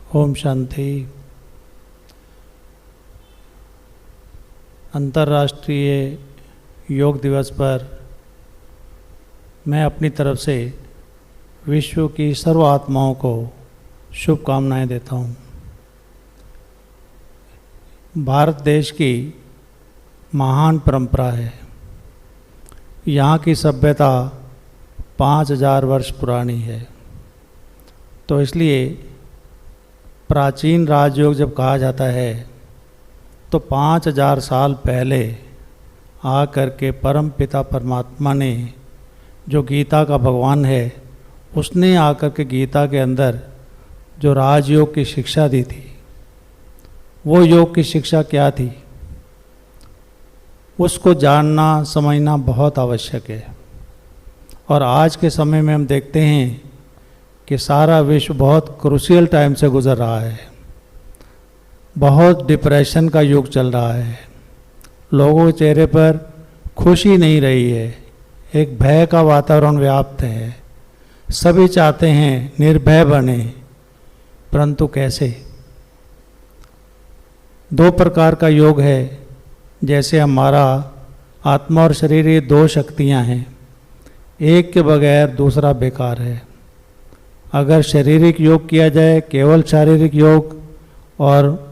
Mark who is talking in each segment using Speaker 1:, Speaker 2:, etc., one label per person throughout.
Speaker 1: ओम शांति। अंतर्राष्ट्रीय योग दिवस पर मैं अपनी तरफ से विश्व की सर्व आत्माओं को शुभकामनाएं देता हूँ। भारत देश की महान परंपरा है। यहाँ की सभ्यता 5000 वर्ष पुरानी है। तो इसलिए प्राचीन राजयोग जब कहा जाता है तो 5000 साल पहले आकर के परम पिता परमात्मा ने, जो गीता का भगवान है, उसने आकर के गीता के अंदर जो राजयोग की शिक्षा दी थी, वो योग की शिक्षा क्या थी, उसको जानना समझना बहुत आवश्यक है। और आज के समय में हम देखते हैं कि सारा विश्व बहुत क्रूशियल टाइम से गुजर रहा है। बहुत डिप्रेशन का युग चल रहा है। लोगों के चेहरे पर खुशी नहीं रही है। एक भय का वातावरण व्याप्त है। सभी चाहते हैं निर्भय बने, परंतु कैसे? दो प्रकार का योग है। जैसे हमारा आत्मा और शरीर, ये दो शक्तियां हैं। एक के बगैर दूसरा बेकार है। अगर शारीरिक योग किया जाए, केवल शारीरिक योग, और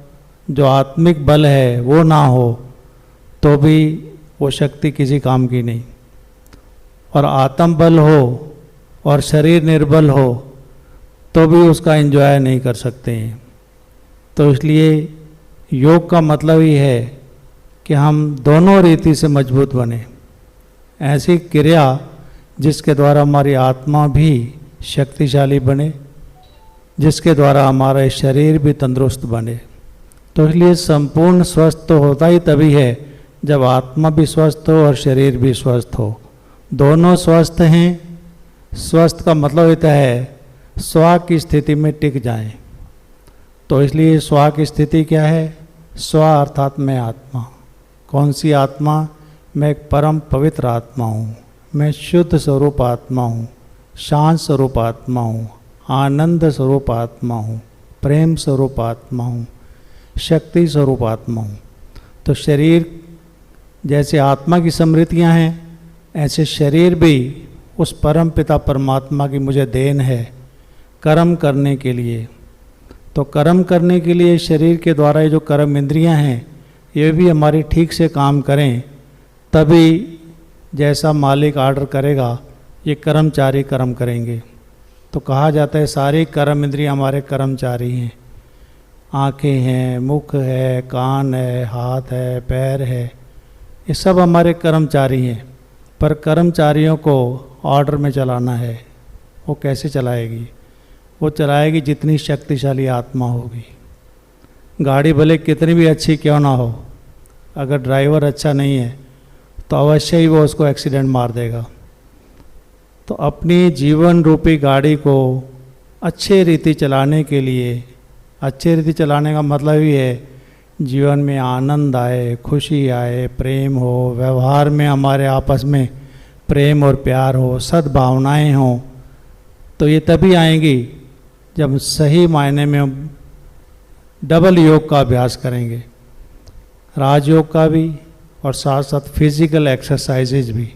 Speaker 1: जो आत्मिक बल है वो ना हो, तो भी वो शक्ति किसी काम की नहीं। और आत्म बल हो और शरीर निर्बल हो तो भी उसका एंजॉय नहीं कर सकते हैं। तो इसलिए योग का मतलब ही है कि हम दोनों रीति से मजबूत बने। ऐसी क्रिया जिसके द्वारा हमारी आत्मा भी शक्तिशाली बने, जिसके द्वारा हमारा शरीर भी तंदुरुस्त बने। तो इसलिए संपूर्ण स्वस्थ तो होता ही तभी है जब आत्मा भी स्वस्थ हो और शरीर भी स्वस्थ हो। दोनों स्वस्थ हैं। स्वस्थ का मतलब होता है स्व की स्थिति में टिक जाएं। तो इसलिए स्व की स्थिति क्या है? स्व अर्थात मैं आत्मा। कौन सी आत्मा? मैं एक परम पवित्र आत्मा हूँ। मैं शुद्ध स्वरूप आत्मा हूँ, शांत स्वरूप आत्मा हूँ, आनंद स्वरूप आत्मा हूँ, प्रेम स्वरूप आत्मा हूँ, शक्ति स्वरूप आत्मा हूँ। तो शरीर जैसे आत्मा की समृद्धियाँ हैं, ऐसे शरीर भी उस परम पिता परमात्मा की मुझे देन है कर्म करने के लिए। तो कर्म करने के लिए शरीर के द्वारा ये जो कर्म इंद्रियाँ हैं, ये भी हमारी ठीक से काम करें, तभी जैसा मालिक ऑर्डर करेगा ये कर्मचारी कर्म करेंगे। तो कहा जाता है सारी कर्म इंद्रियाँ हमारे कर्मचारी हैं। आँखें हैं, मुख है, कान है, हाथ है, पैर है, ये सब हमारे कर्मचारी हैं। पर कर्मचारियों को ऑर्डर में चलाना है। वो कैसे चलाएगी? वो चलाएगी जितनी शक्तिशाली आत्मा होगी। गाड़ी भले कितनी भी अच्छी क्यों ना हो, अगर ड्राइवर अच्छा नहीं है तो अवश्य ही वो उसको एक्सीडेंट मार देगा। तो अपनी जीवन रूपी गाड़ी को अच्छे रीति चलाने के लिए, अच्छे रीति चलाने का मतलब ही है जीवन में आनंद आए, खुशी आए, प्रेम हो, व्यवहार में हमारे आपस में प्रेम और प्यार हो, सद्भावनाएं हों। तो ये तभी आएंगी जब सही मायने में हम डबल योग का अभ्यास करेंगे, राजयोग का भी और साथ साथ फिजिकल एक्सरसाइजेज भी।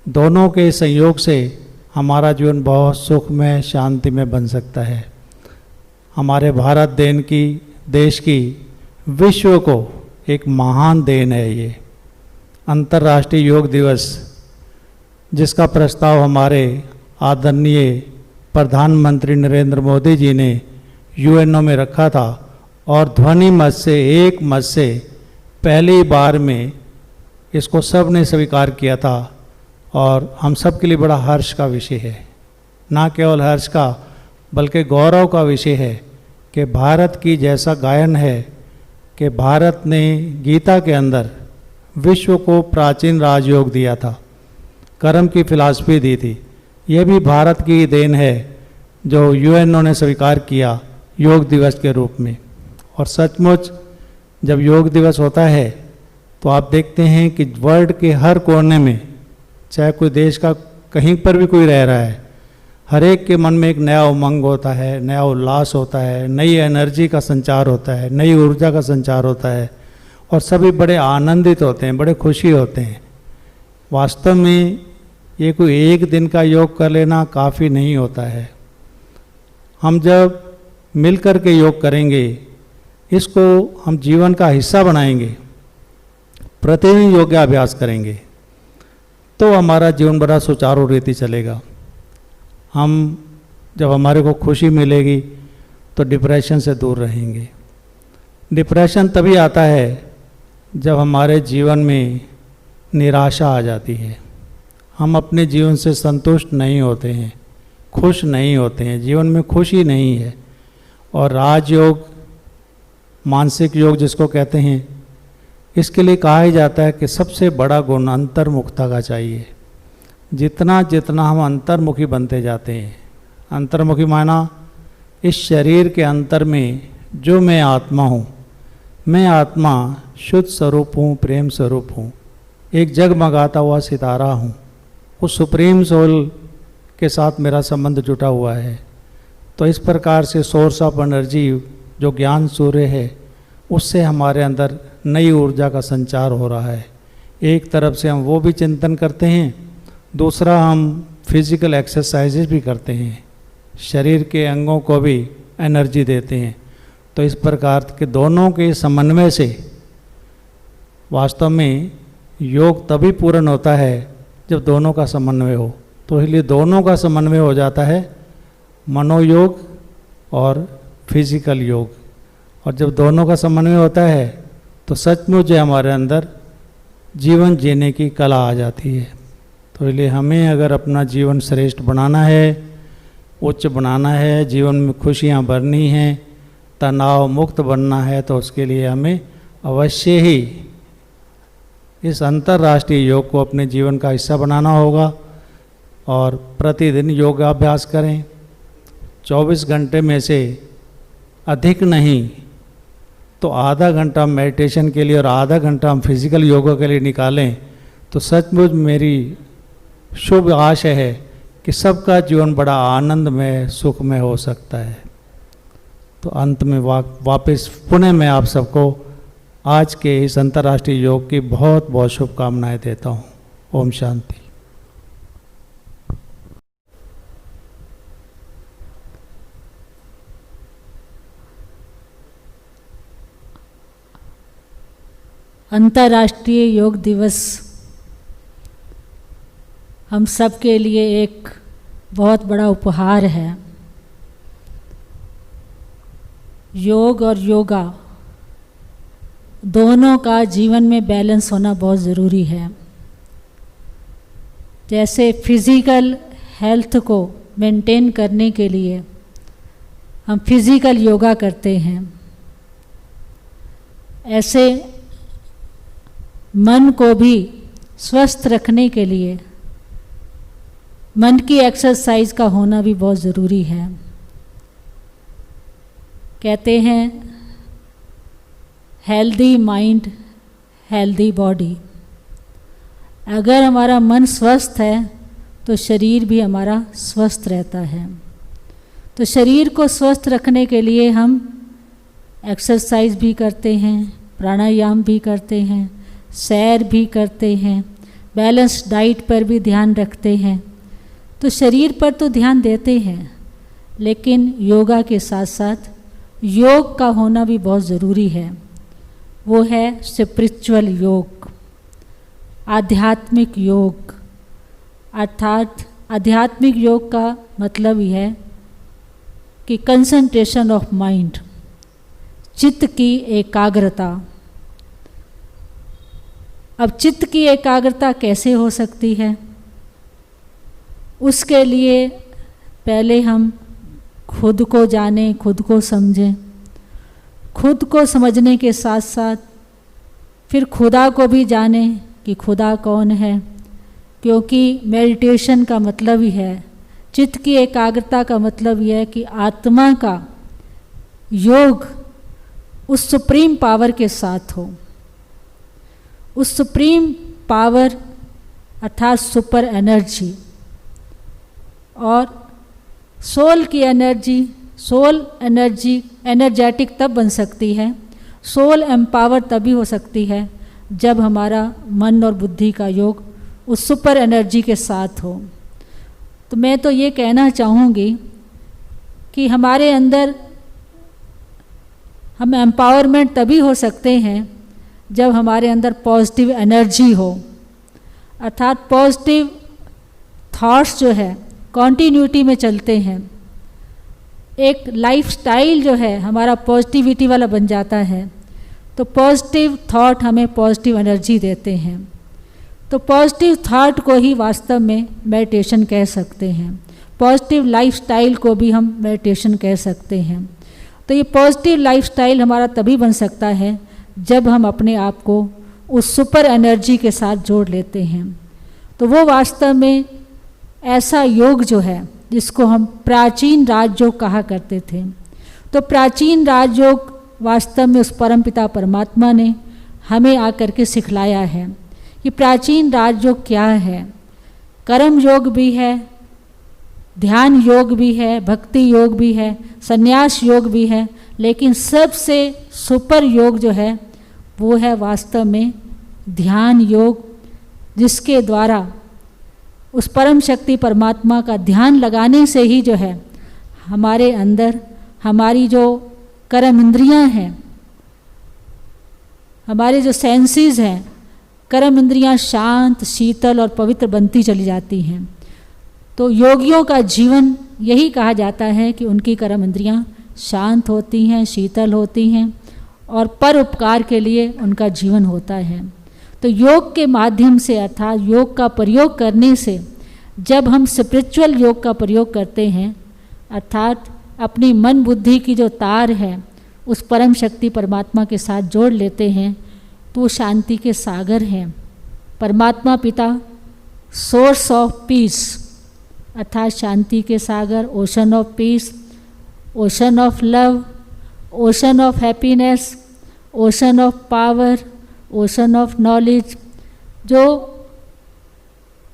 Speaker 1: दोनों के संयोग से हमारा जीवन बहुत सुखमय, शांति में बन सकता है। हमारे भारत देश की विश्व को एक महान देन है ये अंतर्राष्ट्रीय योग दिवस, जिसका प्रस्ताव हमारे आदरणीय प्रधानमंत्री नरेंद्र मोदी जी ने यूएनओ में रखा था। और ध्वनि मत से, एक मत से पहली बार में इसको सब ने स्वीकार किया था। और हम सब के लिए बड़ा हर्ष का विषय है। ना केवल हर्ष का बल्कि गौरव का विषय है कि भारत की जैसा गायन है कि भारत ने गीता के अंदर विश्व को प्राचीन राजयोग दिया था, कर्म की फिलॉसफी दी थी। यह भी भारत की देन है जो यूएनओ ने स्वीकार किया योग दिवस के रूप में। और सचमुच जब योग दिवस होता है तो आप देखते हैं कि वर्ल्ड के हर कोने में, चाहे कोई देश का कहीं पर भी कोई रह रहा है, हर एक के मन में एक नया उमंग होता है, नया उल्लास होता है, नई एनर्जी का संचार होता है, नई ऊर्जा का संचार होता है और सभी बड़े आनंदित होते हैं, बड़े खुशी होते हैं। वास्तव में ये कोई एक दिन का योग कर लेना काफ़ी नहीं होता है। हम जब मिल कर के योग करेंगे, इसको हम जीवन का हिस्सा बनाएंगे, प्रतिदिन योगाभ्यास करेंगे, तो हमारा जीवन बड़ा सुचारू रीति चलेगा। हम जब हमारे को खुशी मिलेगी तो डिप्रेशन से दूर रहेंगे। डिप्रेशन तभी आता है जब हमारे जीवन में निराशा आ जाती है, हम अपने जीवन से संतुष्ट नहीं होते हैं, खुश नहीं होते हैं, जीवन में खुशी नहीं है। और राजयोग, मानसिक योग जिसको कहते हैं, इसके लिए कहा ही जाता है कि सबसे बड़ा गुण अंतर्मुखता का चाहिए। जितना जितना हम अंतर्मुखी बनते जाते हैं, अंतर्मुखी माना इस शरीर के अंतर में जो मैं आत्मा हूँ, मैं आत्मा शुद्ध स्वरूप हूँ, प्रेम स्वरूप हूँ, एक जगमगाता हुआ सितारा हूँ, उस सुप्रीम सोल के साथ मेरा संबंध जुटा हुआ है। तो इस प्रकार से सोर्स ऑफ एनर्जी जो ज्ञान सूर्य है, उससे हमारे अंदर नई ऊर्जा का संचार हो रहा है। एक तरफ से हम वो भी चिंतन करते हैं, दूसरा हम फिजिकल एक्सरसाइजेज भी करते हैं, शरीर के अंगों को भी एनर्जी देते हैं। तो इस प्रकार के दोनों के समन्वय से वास्तव में योग तभी पूर्ण होता है जब दोनों का समन्वय हो। तो इसलिए दोनों का समन्वय हो जाता है, मनोयोग और फिजिकल योग। और जब दोनों का समन्वय होता है तो सचमुच हमारे अंदर जीवन जीने की कला आ जाती है। तो इसलिए हमें अगर अपना जीवन श्रेष्ठ बनाना है, उच्च बनाना है, जीवन में खुशियाँ भरनी हैं, तनाव मुक्त बनना है, तो उसके लिए हमें अवश्य ही इस अंतर्राष्ट्रीय योग को अपने जीवन का हिस्सा बनाना होगा और प्रतिदिन योगाभ्यास करें। 24 घंटे में से अधिक नहीं तो आधा घंटा मेडिटेशन के लिए और आधा घंटा हम फिजिकल योगा के लिए निकालें, तो सचमुच मेरी शुभ आशा है कि सबका जीवन बड़ा आनंदमय सुखमय हो सकता है। तो अंत में वापस पुनः मैं आप सबको आज के इस अंतर्राष्ट्रीय योग की बहुत बहुत शुभकामनाएं देता हूँ। ओम शांति।
Speaker 2: अंतर्राष्ट्रीय योग दिवस हम सब के लिए एक बहुत बड़ा उपहार है। योग और योगा दोनों का जीवन में बैलेंस होना बहुत ज़रूरी है। जैसे फिज़िकल हेल्थ को मेंटेन करने के लिए हम फिज़िकल योगा करते हैं, ऐसे मन को भी स्वस्थ रखने के लिए मन की एक्सरसाइज का होना भी बहुत ज़रूरी है। कहते हैं हेल्दी माइंड हेल्दी बॉडी। अगर हमारा मन स्वस्थ है तो शरीर भी हमारा स्वस्थ रहता है। तो शरीर को स्वस्थ रखने के लिए हम एक्सरसाइज भी करते हैं, प्राणायाम भी करते हैं, सैर भी करते हैं, बैलेंस डाइट पर भी ध्यान रखते हैं। तो शरीर पर तो ध्यान देते हैं, लेकिन योगा के साथ साथ योग का होना भी बहुत ज़रूरी है। वो है स्पिरिचुअल योग, आध्यात्मिक योग। अर्थात आध्यात्मिक योग का मतलब ही है कि कंसंट्रेशन ऑफ माइंड, चित्त की एकाग्रता। अब चित्त की एकाग्रता कैसे हो सकती है? उसके लिए पहले हम खुद को जानें, खुद को समझें। खुद को समझने के साथ साथ फिर खुदा को भी जानें कि खुदा कौन है, क्योंकि मेडिटेशन का मतलब ही है, चित्त की एकाग्रता का मतलब यह है कि आत्मा का योग उस सुप्रीम पावर के साथ हो। उस सुप्रीम पावर अर्थात सुपर एनर्जी। और सोल की एनर्जी, सोल एनर्जी एनर्जेटिक तब बन सकती है, सोल एम्पावर तभी हो सकती है जब हमारा मन और बुद्धि का योग उस सुपर एनर्जी के साथ हो। तो मैं तो ये कहना चाहूँगी कि हमारे अंदर हम एम्पावरमेंट तभी हो सकते हैं जब हमारे अंदर पॉजिटिव एनर्जी हो, अर्थात पॉजिटिव थॉट्स जो है कॉन्टीन्यूटी में चलते हैं। एक लाइफस्टाइल जो है हमारा पॉजिटिविटी वाला बन जाता है। तो पॉजिटिव थॉट हमें पॉजिटिव एनर्जी देते हैं। तो पॉजिटिव थॉट को ही वास्तव में मेडिटेशन कह सकते हैं। पॉजिटिव लाइफस्टाइल को भी हम मेडिटेशन कह सकते हैं। तो ये पॉजिटिव लाइफस्टाइल हमारा तभी बन सकता है जब हम अपने आप को उस सुपर एनर्जी के साथ जोड़ लेते हैं। तो वो वास्तव में ऐसा योग जो है जिसको हम प्राचीन राजयोग कहा करते थे। तो प्राचीन राजयोग वास्तव में उस परमपिता परमात्मा ने हमें आकर के सिखलाया है कि प्राचीन राजयोग क्या है। कर्म योग भी है, ध्यान योग भी है, भक्ति योग भी है, संन्यास योग भी है, लेकिन सबसे सुपर योग जो है वो है वास्तव में ध्यान योग, जिसके द्वारा उस परम शक्ति परमात्मा का ध्यान लगाने से ही जो है हमारे अंदर हमारी जो कर्म इंद्रियां हैं, हमारे जो सेंसेस हैं, कर्म इंद्रियां शांत, शीतल और पवित्र बनती चली जाती हैं। तो योगियों का जीवन यही कहा जाता है कि उनकी कर्म इंद्रियां शांत होती हैं, शीतल होती हैं और परोपकार के लिए उनका जीवन होता है। तो योग के माध्यम से अर्थात योग का प्रयोग करने से जब हम स्पिरिचुअल योग का प्रयोग करते हैं, अर्थात अपनी मन बुद्धि की जो तार है उस परम शक्ति परमात्मा के साथ जोड़ लेते हैं, तो शांति के सागर हैं। परमात्मा पिता सोर्स ऑफ पीस, अर्थात शांति के सागर, ocean of peace, ocean of love, ocean of happiness, ocean of power, ocean of knowledge, जो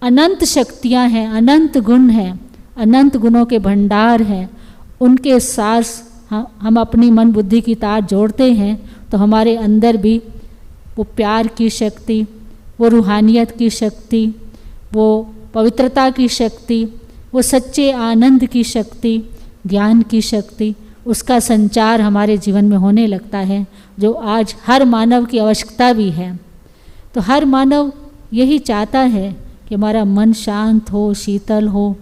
Speaker 2: अनंत शक्तियाँ हैं, अनंत गुण हैं, अनंत गुणों के भंडार हैं, उनके साथ हम अपनी मन बुद्धि की तार जोड़ते हैं तो हमारे अंदर भी वो प्यार की शक्ति, वो रूहानियत की शक्ति, वो पवित्रता की शक्ति, वो सच्चे आनंद की शक्ति, ज्ञान की शक्ति, उसका संचार हमारे जीवन में होने लगता है, जो आज हर मानव की आवश्यकता भी है। तो हर मानव यही चाहता है कि हमारा मन शांत हो, शीतल हो,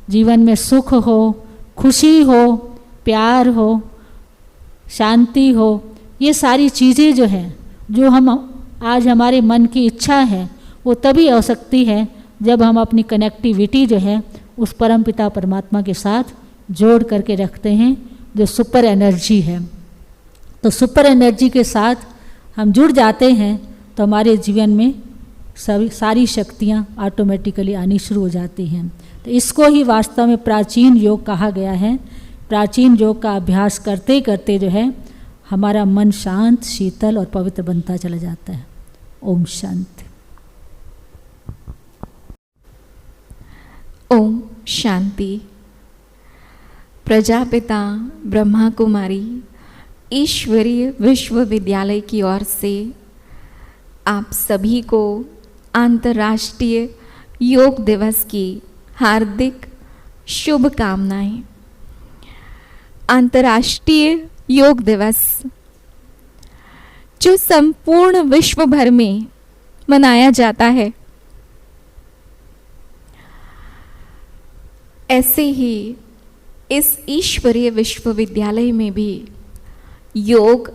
Speaker 2: जीवन में सुख हो, खुशी हो, प्यार हो, शांति हो। ये सारी चीज़ें जो हैं, जो हम आज हमारे मन की इच्छा है, वो तभी हो सकती है जब हम अपनी कनेक्टिविटी जो है उस परम पिता परमात्मा के साथ जोड़ करके रखते हैं, जो सुपर एनर्जी है। तो सुपर एनर्जी के साथ हम जुड़ जाते हैं तो हमारे जीवन में सारी शक्तियाँ ऑटोमेटिकली आनी शुरू हो जाती हैं। तो इसको ही वास्तव में प्राचीन योग कहा गया है। प्राचीन योग का अभ्यास करते करते जो है हमारा मन शांत, शीतल और पवित्र बनता चला जाता है। ओम शांति।
Speaker 3: ओम शांति। प्रजापिता ब्रह्मा कुमारी ईश्वरीय विश्वविद्यालय की ओर से आप सभी को अंतर्राष्ट्रीय योग दिवस की हार्दिक शुभकामनाएं। अंतर्राष्ट्रीय योग दिवस जो संपूर्ण विश्व भर में मनाया जाता है, ऐसे ही इस ईश्वरीय विश्वविद्यालय में भी योग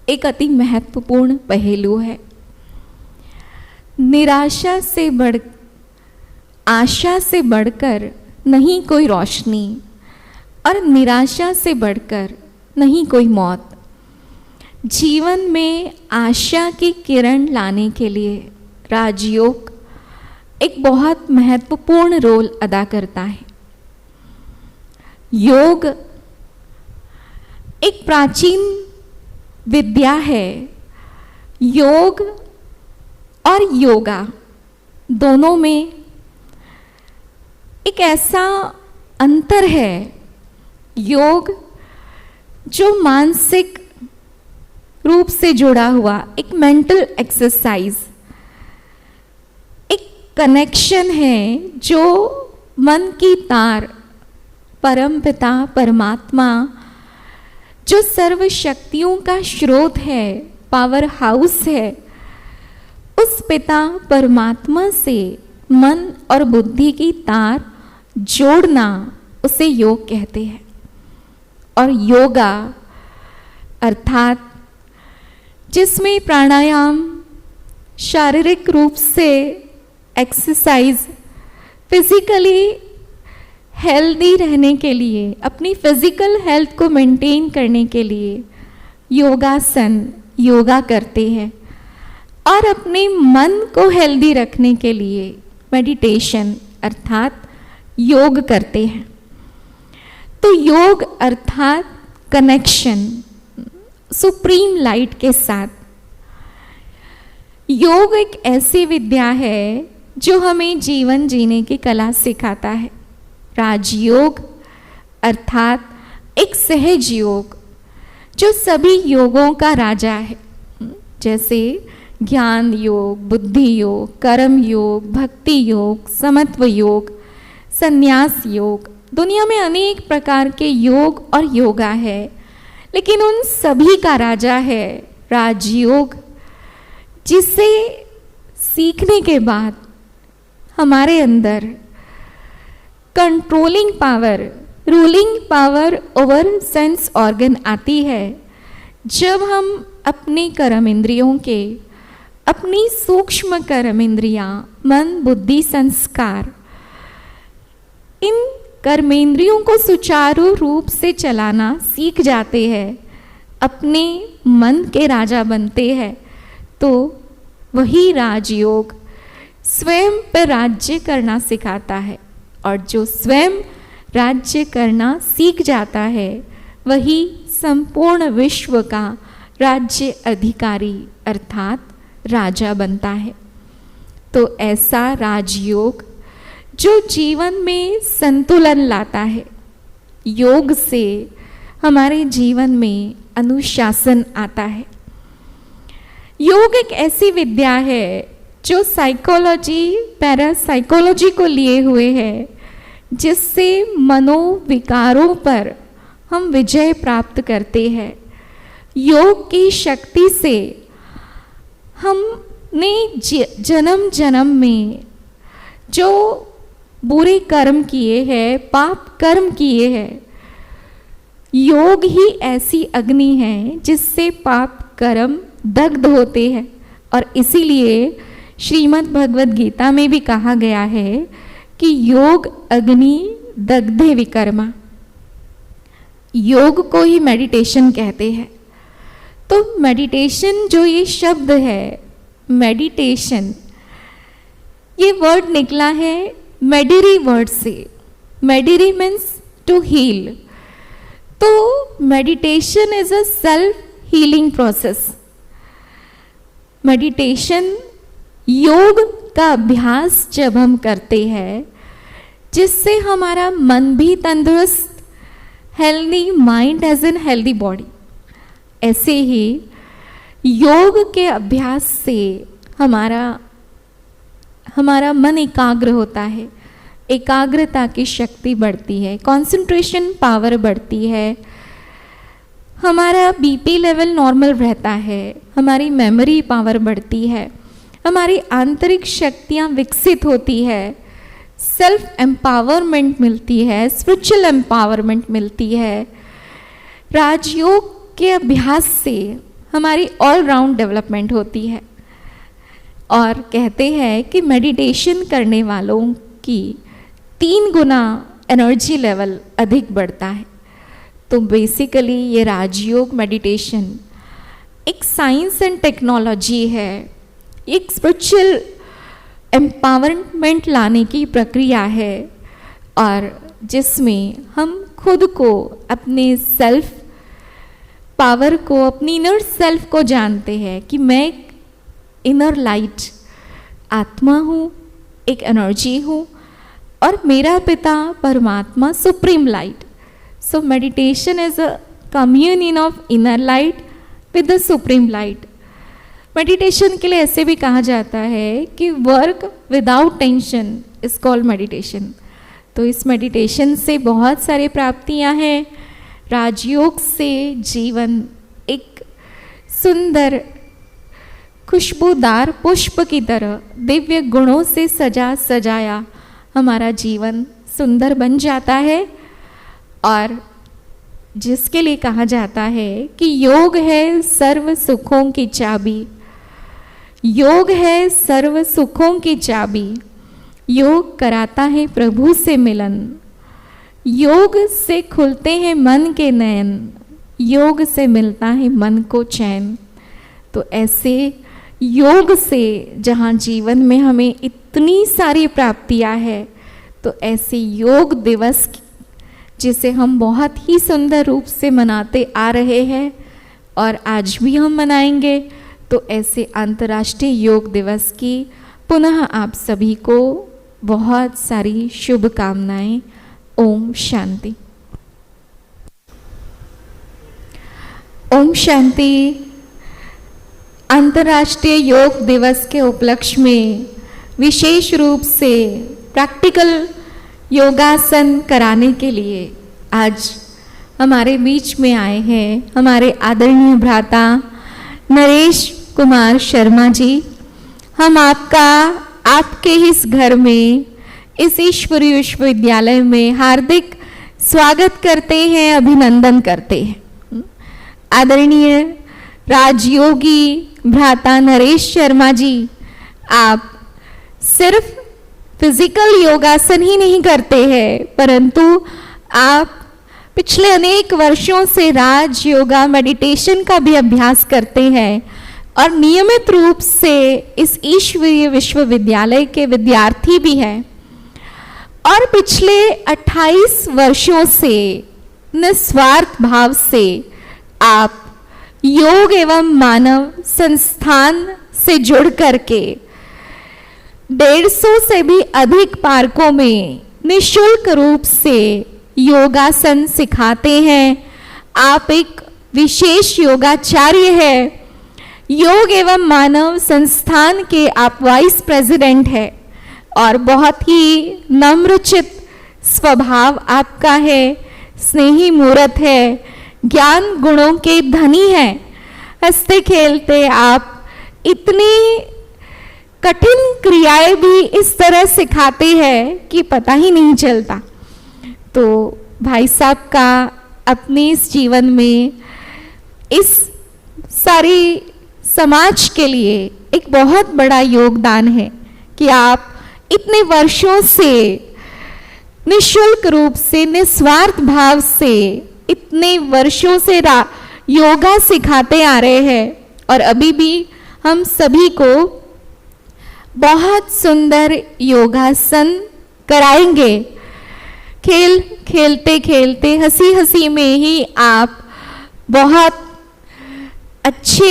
Speaker 3: एक अति महत्वपूर्ण पहलू है। निराशा से आशा से बढ़कर नहीं कोई रोशनी और निराशा से बढ़कर नहीं कोई मौत। जीवन में आशा की किरण लाने के लिए राजयोग एक बहुत महत्वपूर्ण रोल अदा करता है। योग एक प्राचीन विद्या है। योग और योगा दोनों में एक ऐसा अंतर है योग जो मानसिक रूप से जुड़ा हुआ एक मेंटल एक्सरसाइज, एक कनेक्शन है जो मन की तार परम पिता परमात्मा जो सर्व शक्तियों का स्रोत है, पावर हाउस है, उस पिता परमात्मा से मन और बुद्धि की तार जोड़ना, उसे योग कहते हैं। और योगा अर्थात जिसमें प्राणायाम, शारीरिक रूप से एक्सरसाइज, फिजिकली हेल्दी रहने के लिए, अपनी फिजिकल हेल्थ को मेंटेन करने के लिए योगासन, योगा करते हैं। और अपने मन को हेल्दी रखने के लिए मेडिटेशन अर्थात योग करते हैं। तो योग अर्थात कनेक्शन सुप्रीम लाइट के साथ। योग एक ऐसी विद्या है जो हमें जीवन जीने की कला सिखाता है। राजयोग अर्थात एक सहज योग जो सभी योगों का राजा है, जैसे ज्ञान योग, बुद्धि योग, कर्म योग, भक्ति योग, समत्व योग, संन्यास योग। दुनिया में अनेक प्रकार के योग और योगा है, लेकिन उन सभी का राजा है राजयोग, जिसे सीखने के बाद हमारे अंदर controlling power, ruling power over sense organ आती है। जब हम अपने कर्म इंद्रियों के, अपनी सूक्ष्म कर्म इंद्रियां, मन, बुद्धि, संस्कार, इन कर्मेंद्रियों को सुचारू रूप से चलाना सीख जाते हैं, अपने मन के राजा बनते हैं, तो वही राजयोग स्वयं पर राज्य करना सिखाता है। और जो स्वयं राज्य करना सीख जाता है, वही संपूर्ण विश्व का राज्य अधिकारी अर्थात राजा बनता है। तो ऐसा राजयोग जो जीवन में संतुलन लाता है, योग से हमारे जीवन में अनुशासन आता है। योग एक ऐसी विद्या है जो साइकोलॉजी, पैरासाइकोलॉजी को लिए हुए है, जिससे मनोविकारों पर हम विजय प्राप्त करते हैं। योग की शक्ति से हमने जन्म जन्म में जो बुरे कर्म किए हैं, पाप कर्म किए हैं, योग ही ऐसी अग्नि है जिससे पाप कर्म दग्ध होते हैं। और इसीलिए श्रीमद् भगवद गीता में भी कहा गया है कि योग अग्नि दग्धे विकर्मा। योग को ही मेडिटेशन कहते हैं। तो मेडिटेशन जो ये शब्द है, मेडिटेशन, ये वर्ड निकला है मेडिरी वर्ड से। मेडिरी मीन्स टू हील। तो meditation is a self healing process. Meditation योग का अभ्यास जब हम करते हैं, जिससे हमारा मन भी तंदुरुस्त, healthy mind as an healthy body, ऐसे ही योग के अभ्यास से हमारा मन एकाग्र होता है, एकाग्रता की शक्ति बढ़ती है, कंसंट्रेशन पावर बढ़ती है, हमारा बीपी लेवल नॉर्मल रहता है, हमारी मेमोरी पावर बढ़ती है, हमारी आंतरिक शक्तियाँ विकसित होती है, सेल्फ एम्पावरमेंट मिलती है, स्पिरिचुअल एम्पावरमेंट मिलती है। राजयोग के अभ्यास से हमारी ऑल राउंड डेवलपमेंट होती है। और कहते हैं कि मेडिटेशन करने वालों की 3 गुना एनर्जी लेवल अधिक बढ़ता है। तो बेसिकली ये राजयोग मेडिटेशन एक साइंस एंड टेक्नोलॉजी है, एक स्पिरिचुअल एम्पावरमेंट लाने की प्रक्रिया है, और जिसमें हम खुद को, अपने सेल्फ पावर को, अपनी इनर सेल्फ को जानते हैं कि मैं एक इनर लाइट आत्मा हूँ, एक एनर्जी हूँ, और मेरा पिता परमात्मा supreme light So meditation is a communion of inner light with the supreme light. Meditation के लिए ऐसे भी कहा जाता है कि work without tension is called meditation. तो इस मेडिटेशन से बहुत सारी प्राप्तियां हैं। राजयोग से जीवन एक सुंदर खुशबूदार पुष्प की तरह दिव्य गुणों से सजा सजाया हमारा जीवन सुंदर बन जाता है। और जिसके लिए कहा जाता है कि योग है सर्व सुखों की चाबी, योग है सर्व सुखों की चाबी, योग कराता है प्रभु से मिलन, योग से खुलते हैं मन के नयन, योग से मिलता है मन को चैन। तो ऐसे योग से जहाँ जीवन में हमें इतनी सारी प्राप्तियाँ हैं, तो ऐसे योग दिवस जिसे हम बहुत ही सुंदर रूप से मनाते आ रहे हैं और आज भी हम मनाएंगे, तो ऐसे अंतर्राष्ट्रीय योग दिवस की पुनः आप सभी को बहुत सारी शुभकामनाएं। ओम शांति। ओम शांति। अंतर्राष्ट्रीय योग दिवस के उपलक्ष्य में विशेष रूप से प्रैक्टिकल योगासन कराने के लिए आज हमारे बीच में आए हैं हमारे आदरणीय भ्राता नरेश कुमार शर्मा जी। हम आपके इस घर में, इस ईश्वरीय विश्वविद्यालय में हार्दिक स्वागत करते हैं, अभिनंदन करते हैं। आदरणीय राजयोगी भ्राता नरेश शर्मा जी, आप सिर्फ फिजिकल योगासन ही नहीं करते हैं, परंतु आप पिछले अनेक वर्षों से राज योगा मेडिटेशन का भी अभ्यास करते हैं और नियमित रूप से इस ईश्वरीय विश्वविद्यालय के विद्यार्थी भी हैं। और पिछले 28 वर्षों से निस्वार्थ भाव से आप योग एवं मानव संस्थान से जुड़ करके 150 से भी अधिक पार्कों में निशुल्क रूप से योगासन सिखाते हैं। आप एक विशेष योगाचार्य हैं। योग एवं मानव संस्थान के आप वाइस प्रेसिडेंट हैं और बहुत ही नम्रचित स्वभाव आपका है, स्नेही मूर्त है, ज्ञान गुणों के धनी हैं। हंसते खेलते आप इतनी कठिन क्रियाएं भी इस तरह सिखाते हैं कि पता ही नहीं चलता। तो भाई साहब का अपने इस जीवन में इस सारी समाज के लिए एक बहुत बड़ा योगदान है कि आप इतने वर्षों से निशुल्क रूप से निस्वार्थ भाव से इतने वर्षों से योगा सिखाते आ रहे हैं और अभी भी हम सभी को बहुत सुंदर योगासन कराएंगे। खेलते खेलते हंसी हंसी में ही आप बहुत अच्छे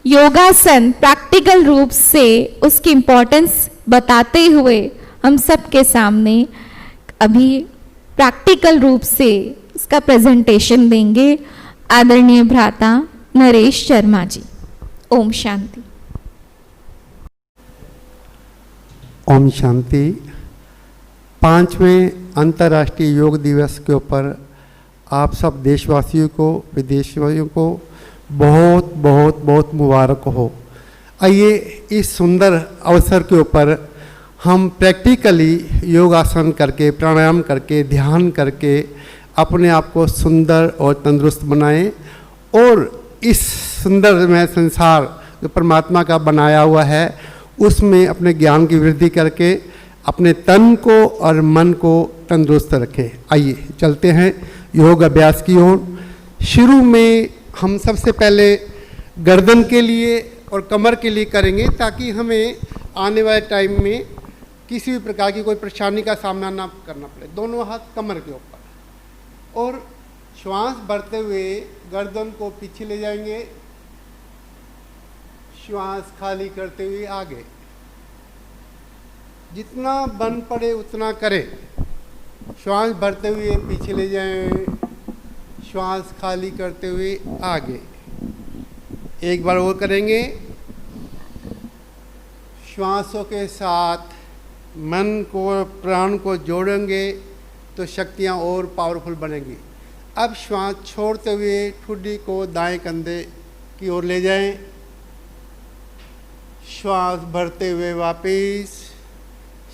Speaker 3: योगासन प्रैक्टिकल रूप से उसकी इम्पोर्टेंस बताते हुए हम सब के सामने अभी प्रैक्टिकल रूप से उसका प्रेजेंटेशन देंगे आदरणीय भ्राता नरेश शर्मा जी। ओम शांति।
Speaker 4: ओम शांति। 5वें अंतर्राष्ट्रीय योग दिवस के ऊपर आप सब देशवासियों को, विदेशवासियों को बहुत बहुत बहुत मुबारक हो। आइए इस सुंदर अवसर के ऊपर हम प्रैक्टिकली योगासन करके, प्राणायाम करके, ध्यान करके अपने आप को सुंदर और तंदुरुस्त बनाएं और इस सुंदरमय संसार जो परमात्मा का बनाया हुआ है उसमें अपने ज्ञान की वृद्धि करके अपने तन को और मन को तंदुरुस्त रखें। आइए चलते हैं योग अभ्यास की ओर। शुरू में हम सबसे पहले गर्दन के लिए और कमर के लिए करेंगे ताकि हमें आने वाले टाइम में किसी भी प्रकार की कोई परेशानी का सामना ना करना पड़े। दोनों हाथ कमर के ऊपर और श्वास भरते हुए गर्दन को पीछे ले जाएंगे, श्वास खाली करते हुए आगे। जितना बन पड़े उतना करें। श्वास भरते हुए पीछे ले जाएं, श्वास खाली करते हुए आगे। एक बार और करेंगे। श्वासों के साथ मन को प्राण को जोड़ेंगे तो शक्तियाँ और पावरफुल बनेंगी। अब श्वास छोड़ते हुए ठुड्डी को दाएं कंधे की ओर ले जाएं। श्वास भरते हुए वापस,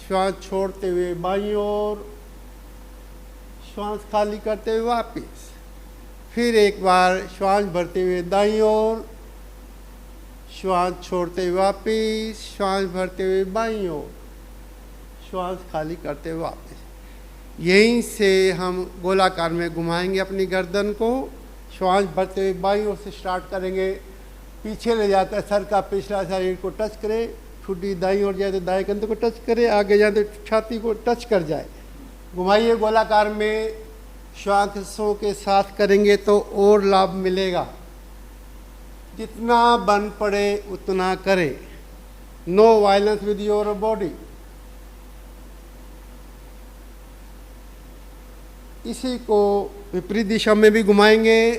Speaker 4: श्वास छोड़ते हुए बाईं ओर, श्वास खाली करते हुए वापस। फिर एक बार श्वास भरते हुए दाईं ओर, श्वास छोड़ते हुए वापस, श्वास भरते हुए बाईं ओर, श्वास खाली करते हुए वापस। यहीं से हम गोलाकार में घुमाएंगे अपनी गर्दन को। श्वास भरते हुए बाईं ओर से स्टार्ट करेंगे, पीछे ले जाकर सर का पिछला शरीर को टच करे, ठुड्डी दाईं ओर जाए तो दाएं कंधे को टच करे, आगे जाए तो छाती को टच कर जाए। घुमाइए गोलाकार में। श्वासों के साथ करेंगे तो और लाभ मिलेगा। जितना बन पड़े उतना करें। No violence with your body. इसी को विपरीत दिशा में भी घुमाएंगे।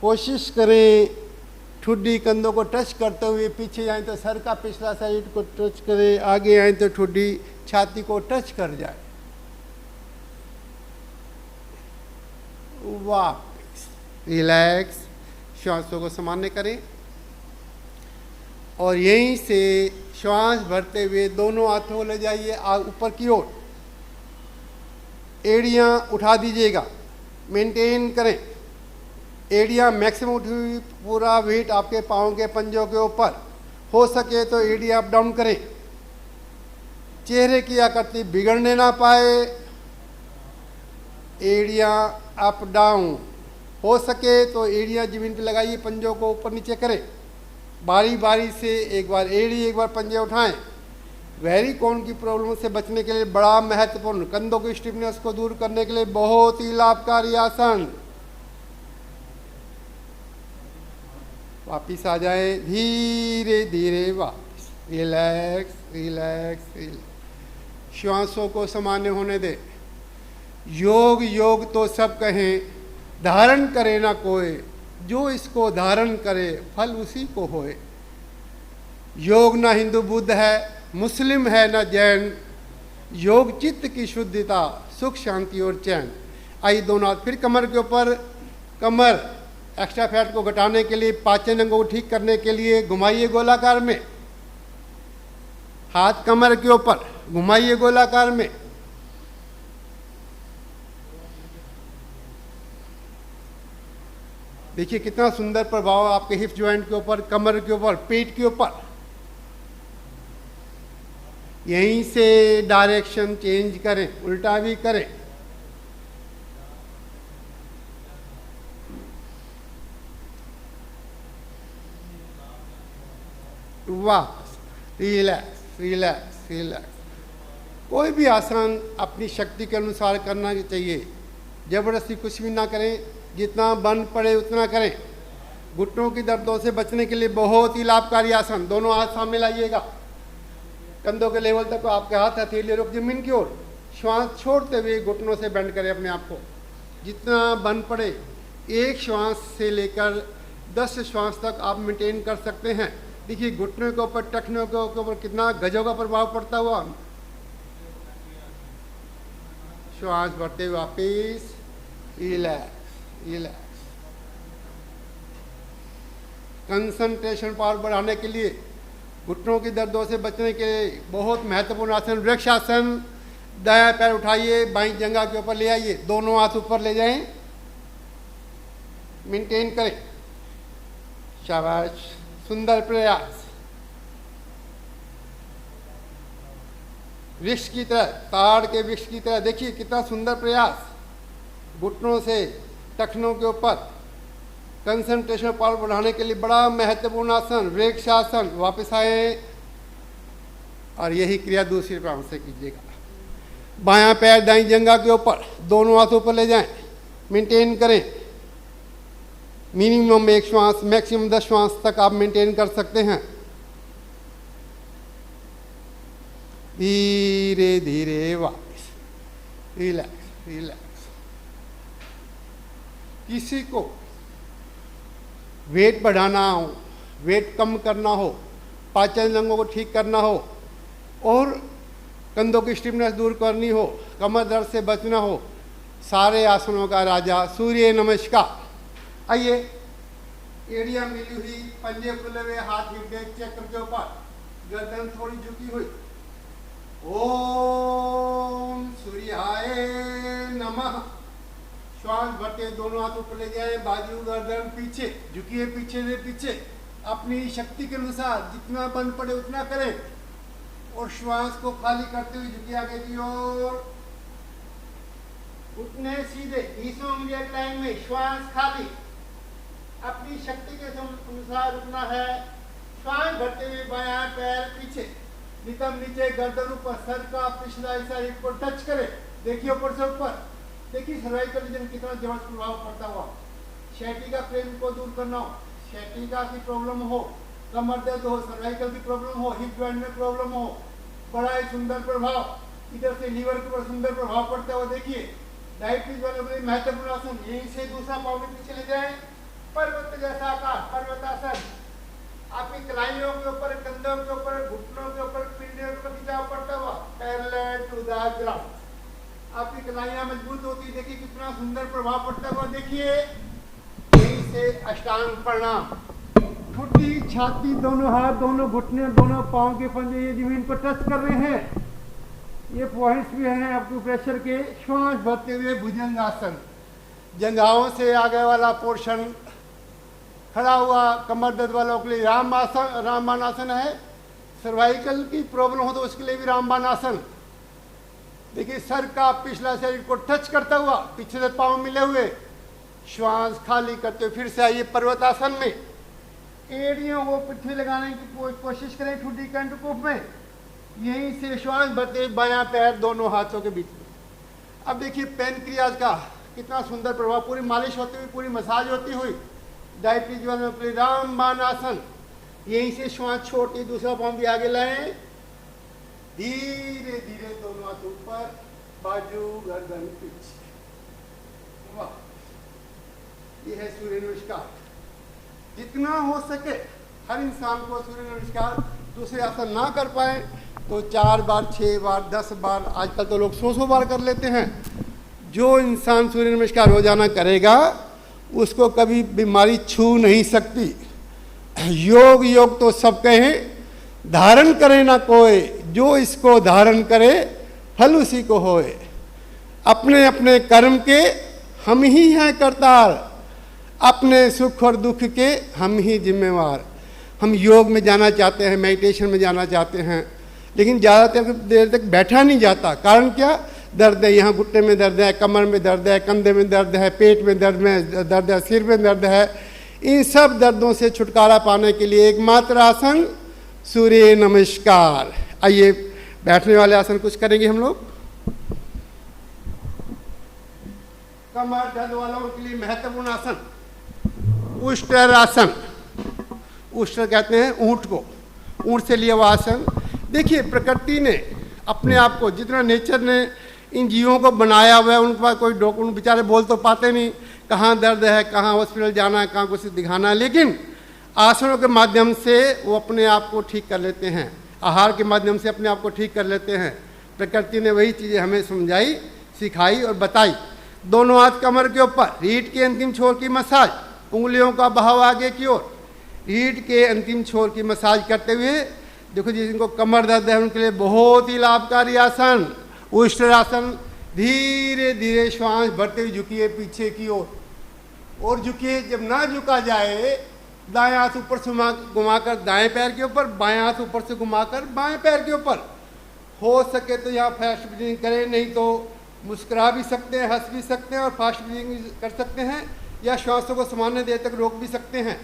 Speaker 4: कोशिश करें ठुड्डी कंधों को टच करते हुए पीछे जाएं तो सर का पिछला साइड को टच करे, आगे आए तो ठुड्डी छाती को टच कर जाए। वापस रिलैक्स, श्वासों को सामान्य करें और यहीं से श्वास भरते हुए दोनों हाथों को ले जाइए ऊपर की ओर। एड़ियाँ उठा दीजिएगा, मेंटेन करें। एड़ियाँ मैक्सिमम उठी हुई, पूरा वेट आपके पाँव के पंजों के ऊपर। हो सके तो एड़ियाँ अप डाउन करें। चेहरे की आकृति बिगड़ने ना पाए। एड़ियाँ अप डाउन। हो सके तो एड़ियाँ जमीन पे लगाइए, पंजों को ऊपर नीचे करें। बारी बारी से एक बार एड़ी, एक बार पंजे उठाएं। वेरिकोन की प्रॉब्लम से बचने के लिए बड़ा महत्वपूर्ण, कंधों की स्टिफनेस को दूर करने के लिए बहुत ही लाभकारी आसन। वापिस आ जाए, धीरे धीरे वापिस। Relax relax relax. श्वासों को सामान्य होने दे। योग योग तो सब कहें, धारण करे ना कोई, जो इसको धारण करे फल उसी को होए। योग ना हिंदू बुद्ध है, मुस्लिम है ना जैन। योग चित्त की शुद्धता, सुख शांति और चैन। आइए दोनों हाथ फिर कमर के ऊपर। कमर एक्स्ट्रा फैट को घटाने के लिए, पाचन अंगों को ठीक करने के लिए घुमाइए गोलाकार में। हाथ कमर के ऊपर घुमाइए गोलाकार में। देखिए कितना सुंदर प्रभाव आपके हिप जॉइंट के ऊपर, कमर के ऊपर, पेट के ऊपर। यहीं से डायरेक्शन चेंज करें, उल्टा भी करें। वापस रिलैक्स रिलैक्स रिलैक्स। कोई भी आसन अपनी शक्ति के अनुसार करना चाहिए। जबरदस्ती कुछ भी ना करें, जितना बन पड़े उतना करें। घुटनों की दर्दों से बचने के लिए बहुत ही लाभकारी आसन। दोनों हाथ सामने लाइएगा, कंधों के लेवल तक आपके हाथ हथेली रुक जमीन की ओर। श्वास छोड़ते हुए घुटनों से बेंड करें अपने आप को, जितना बन पड़े। एक श्वास से लेकर 10 श्वास तक आप मेंटेन कर सकते हैं। देखिए घुटनों के ऊपर, टखनों के ऊपर कितना गजों का प्रभाव पड़ता हुआ। श्वास भरते हुए वापिस, रिलैक्स रिलैक्स। कंसंट्रेशन पावर बढ़ाने के लिए, घुटनों की दर्दों से बचने के लिए बहुत महत्वपूर्ण आसन वृक्षासन। दायां पैर उठाइए, बाईं जंघा के ऊपर ले आइए, दोनों हाथ ऊपर ले जाएं, मेंटेन करें। शाबाश, सुंदर प्रयास। वृक्ष की तरह, ताड़ के वृक्ष की तरह। देखिए कितना सुंदर प्रयास। घुटनों से टखनों के ऊपर कंसंट्रेशन पावर बढ़ाने के लिए बड़ा महत्वपूर्ण आसन वृक्षासन। वापस आए और यही क्रिया दूसरी प्राण से कीजिएगा। बायां पैर दाईं जंघा के ऊपर, दोनों हाथों पर ले जाएं, मेंटेन करें। मिनिमम 1 श्वास, मैक्सिमम 10 श्वास तक आप मेंटेन कर सकते हैं। धीरे धीरे वापस, रिलैक्स रिलैक्स। किसी को वेट बढ़ाना हो, वेट कम करना हो, पाचन अंगों को ठीक करना हो और कंधों की स्टिफनेस दूर करनी हो, कमर दर्द से बचना हो, सारे आसनों का राजा सूर्य नमस्कार। आइए, एड़ियां मिली हुई, पंजे खुले हुए, हाथ हृदय चक्र के ऊपर, गर्दन थोड़ी झुकी हुई। ओम सूर्याय नमः। श्वास भरते दोनों हाथ ऊपर ले जाए, बाजू गर्दन पीछे, झुकिए पीछे से पीछे, अपनी शक्ति के अनुसार जितना बन पड़े उतना करें और श्वास को खाली करते हुए झुकिए आगे की ओर। उतने सीधे 20 उंगलियों की लाइन में, श्वास खाली, अपनी शक्ति के अनुसार उठना है। श्वास भरते हुए बायां पैर पीछे, नितंब नीचे, गर्दन ऊपर, सर का पिछला हिस्सा हिप को टच करे। देखिए ऊपर से ऊपर, देखिए सर्वाइकल रीजन कितना जबरदस्त प्रभाव पड़ता हुआ। शैटिका फ्रेम को दूर करना हो, शैटिका की प्रॉब्लम हो, कमर दर्द हो, सर्वाइकल की प्रॉब्लम हो, हिप जॉइंट में प्रॉब्लम हो, बड़ा ही सुंदर प्रभाव। इधर से लीवर के ऊपर सुंदर प्रभाव पड़ता हुआ। देखिए डायबिटीज वाले बड़े महत्वपूर्ण आसन, यहीं से दूसरा पाँव भी पीछे ले जाए, पर्वत जैसा आकार, पर्वतासन। आपकी कलाइयों के ऊपर, कंधों के ऊपर, घुटनों के ऊपर, पिंडियों के ऊपर खिंचाव पड़ता हुआ, पैरेलल टू द ग्राउंड। आपकी कलाइयां मजबूत होती, देखिए कितना सुंदर प्रभाव पड़ता हुआ। देखिए यहीं से अष्टांग प्रणाम, ठुड्डी, छाती, दोनों हाथ, दोनों घुटने, दोनों पाँव के पंजे ये जमीन पर टच कर रहे हैं। ये पॉइंट्स भी हैं आपको प्रेशर के। श्वास भरते हुए भुजंगासन, जंघाओं से आगे वाला पोर्शन खड़ा हुआ। कमर दर्द वालों के लिए रामबाण आसन है। सर्वाइकल की प्रॉब्लम हो तो उसके लिए भी रामबाण आसन। देखिए सर का पिछला शरीर को टच करता हुआ, पीछे से पांव मिले हुए, श्वास खाली करते हुए फिर से आइए पर्वतासन में। एड़ियों को पिट्ठी लगाने की कोशिश करें ठुड्डी कंठकूप में। यहीं से श्वास भरते बायां पैर दोनों हाथों के बीच में। अब देखिए पैनक्रियाज का कितना सुंदर प्रभाव, पूरी मालिश होती हुई, पूरी मसाज होती हुई। डायबिटीज वालों के लिए रामबाण आसन। यहीं से श्वास छोड़ती, दूसरा पाँव भी आगे लाएं, धीरे धीरे दोनों हाथ ऊपर, बाजू गर्दन पीछे। वाह, ये है सूर्य नमस्कार। जितना हो सके हर इंसान को सूर्य नमस्कार, दूसरे आसन ना कर पाए तो 4 बार, 6 बार, 10 बार, आजकल तो लोग 100 बार कर लेते हैं। जो इंसान सूर्य नमस्कार रोजाना करेगा उसको कभी बीमारी छू नहीं सकती। योग तो सब कहें, धारण करे ना कोई, जो इसको धारण करे फल उसी को होए। अपने अपने कर्म के हम ही हैं करतार, अपने सुख और दुख के हम ही जिम्मेवार। हम योग में जाना चाहते हैं, मेडिटेशन में जाना चाहते हैं, लेकिन ज़्यादातर देर तक बैठा नहीं जाता। कारण क्या? दर्द है, यहाँ घुटने में दर्द है, कमर में दर्द है, कंधे में दर्द है, पेट में दर्द है, सिर में दर्द है। इन सब दर्दों से छुटकारा पाने के लिए एकमात्र आसन सूर्य नमस्कार। आइए बैठने वाले आसन कुछ करेंगे हम लोग। कमर दर्द वालों के लिए महत्वपूर्ण आसन उष्ट्र आसन। उष्ट्र कहते हैं ऊंट को, ऊंट से लिया हुआ आसन। देखिए प्रकृति ने अपने आप को, जितना नेचर ने इन जीवों को बनाया हुआ है, उनके पास कोई डॉक्टर, बेचारे बोल तो पाते नहीं, कहाँ दर्द है, कहाँ हॉस्पिटल जाना है, कहाँ कुछ दिखाना है, लेकिन आसनों के माध्यम से वो अपने आप को ठीक कर लेते हैं, आहार के माध्यम से अपने आप को ठीक कर लेते हैं। प्रकृति ने वही चीज़ें हमें समझाई, सिखाई और बताई। दोनों हाथ कमर के ऊपर, रीढ़ के अंतिम छोर की मसाज, उंगलियों का बहाव आगे की ओर, रीढ़ के अंतिम छोर की मसाज करते हुए। देखो जिनको कमर दर्द है उनके लिए बहुत ही लाभकारी आसन उष्ट्रासन। धीरे धीरे श्वास भरते हुए झुकिए पीछे की ओर और झुकिए। जब ना झुका जाए, दाएं हाथ ऊपर से घुमाकर दाएं पैर के ऊपर, बाएं हाथ ऊपर से घुमाकर बाएं पैर के ऊपर। हो सके तो यहाँ फास्ट ब्रीदिंग करें, नहीं तो मुस्कुरा भी सकते हैं, हंस भी सकते हैं और फास्ट ब्रीदिंग कर सकते हैं, या श्वासों को सामान्य देर तक रोक भी सकते हैं।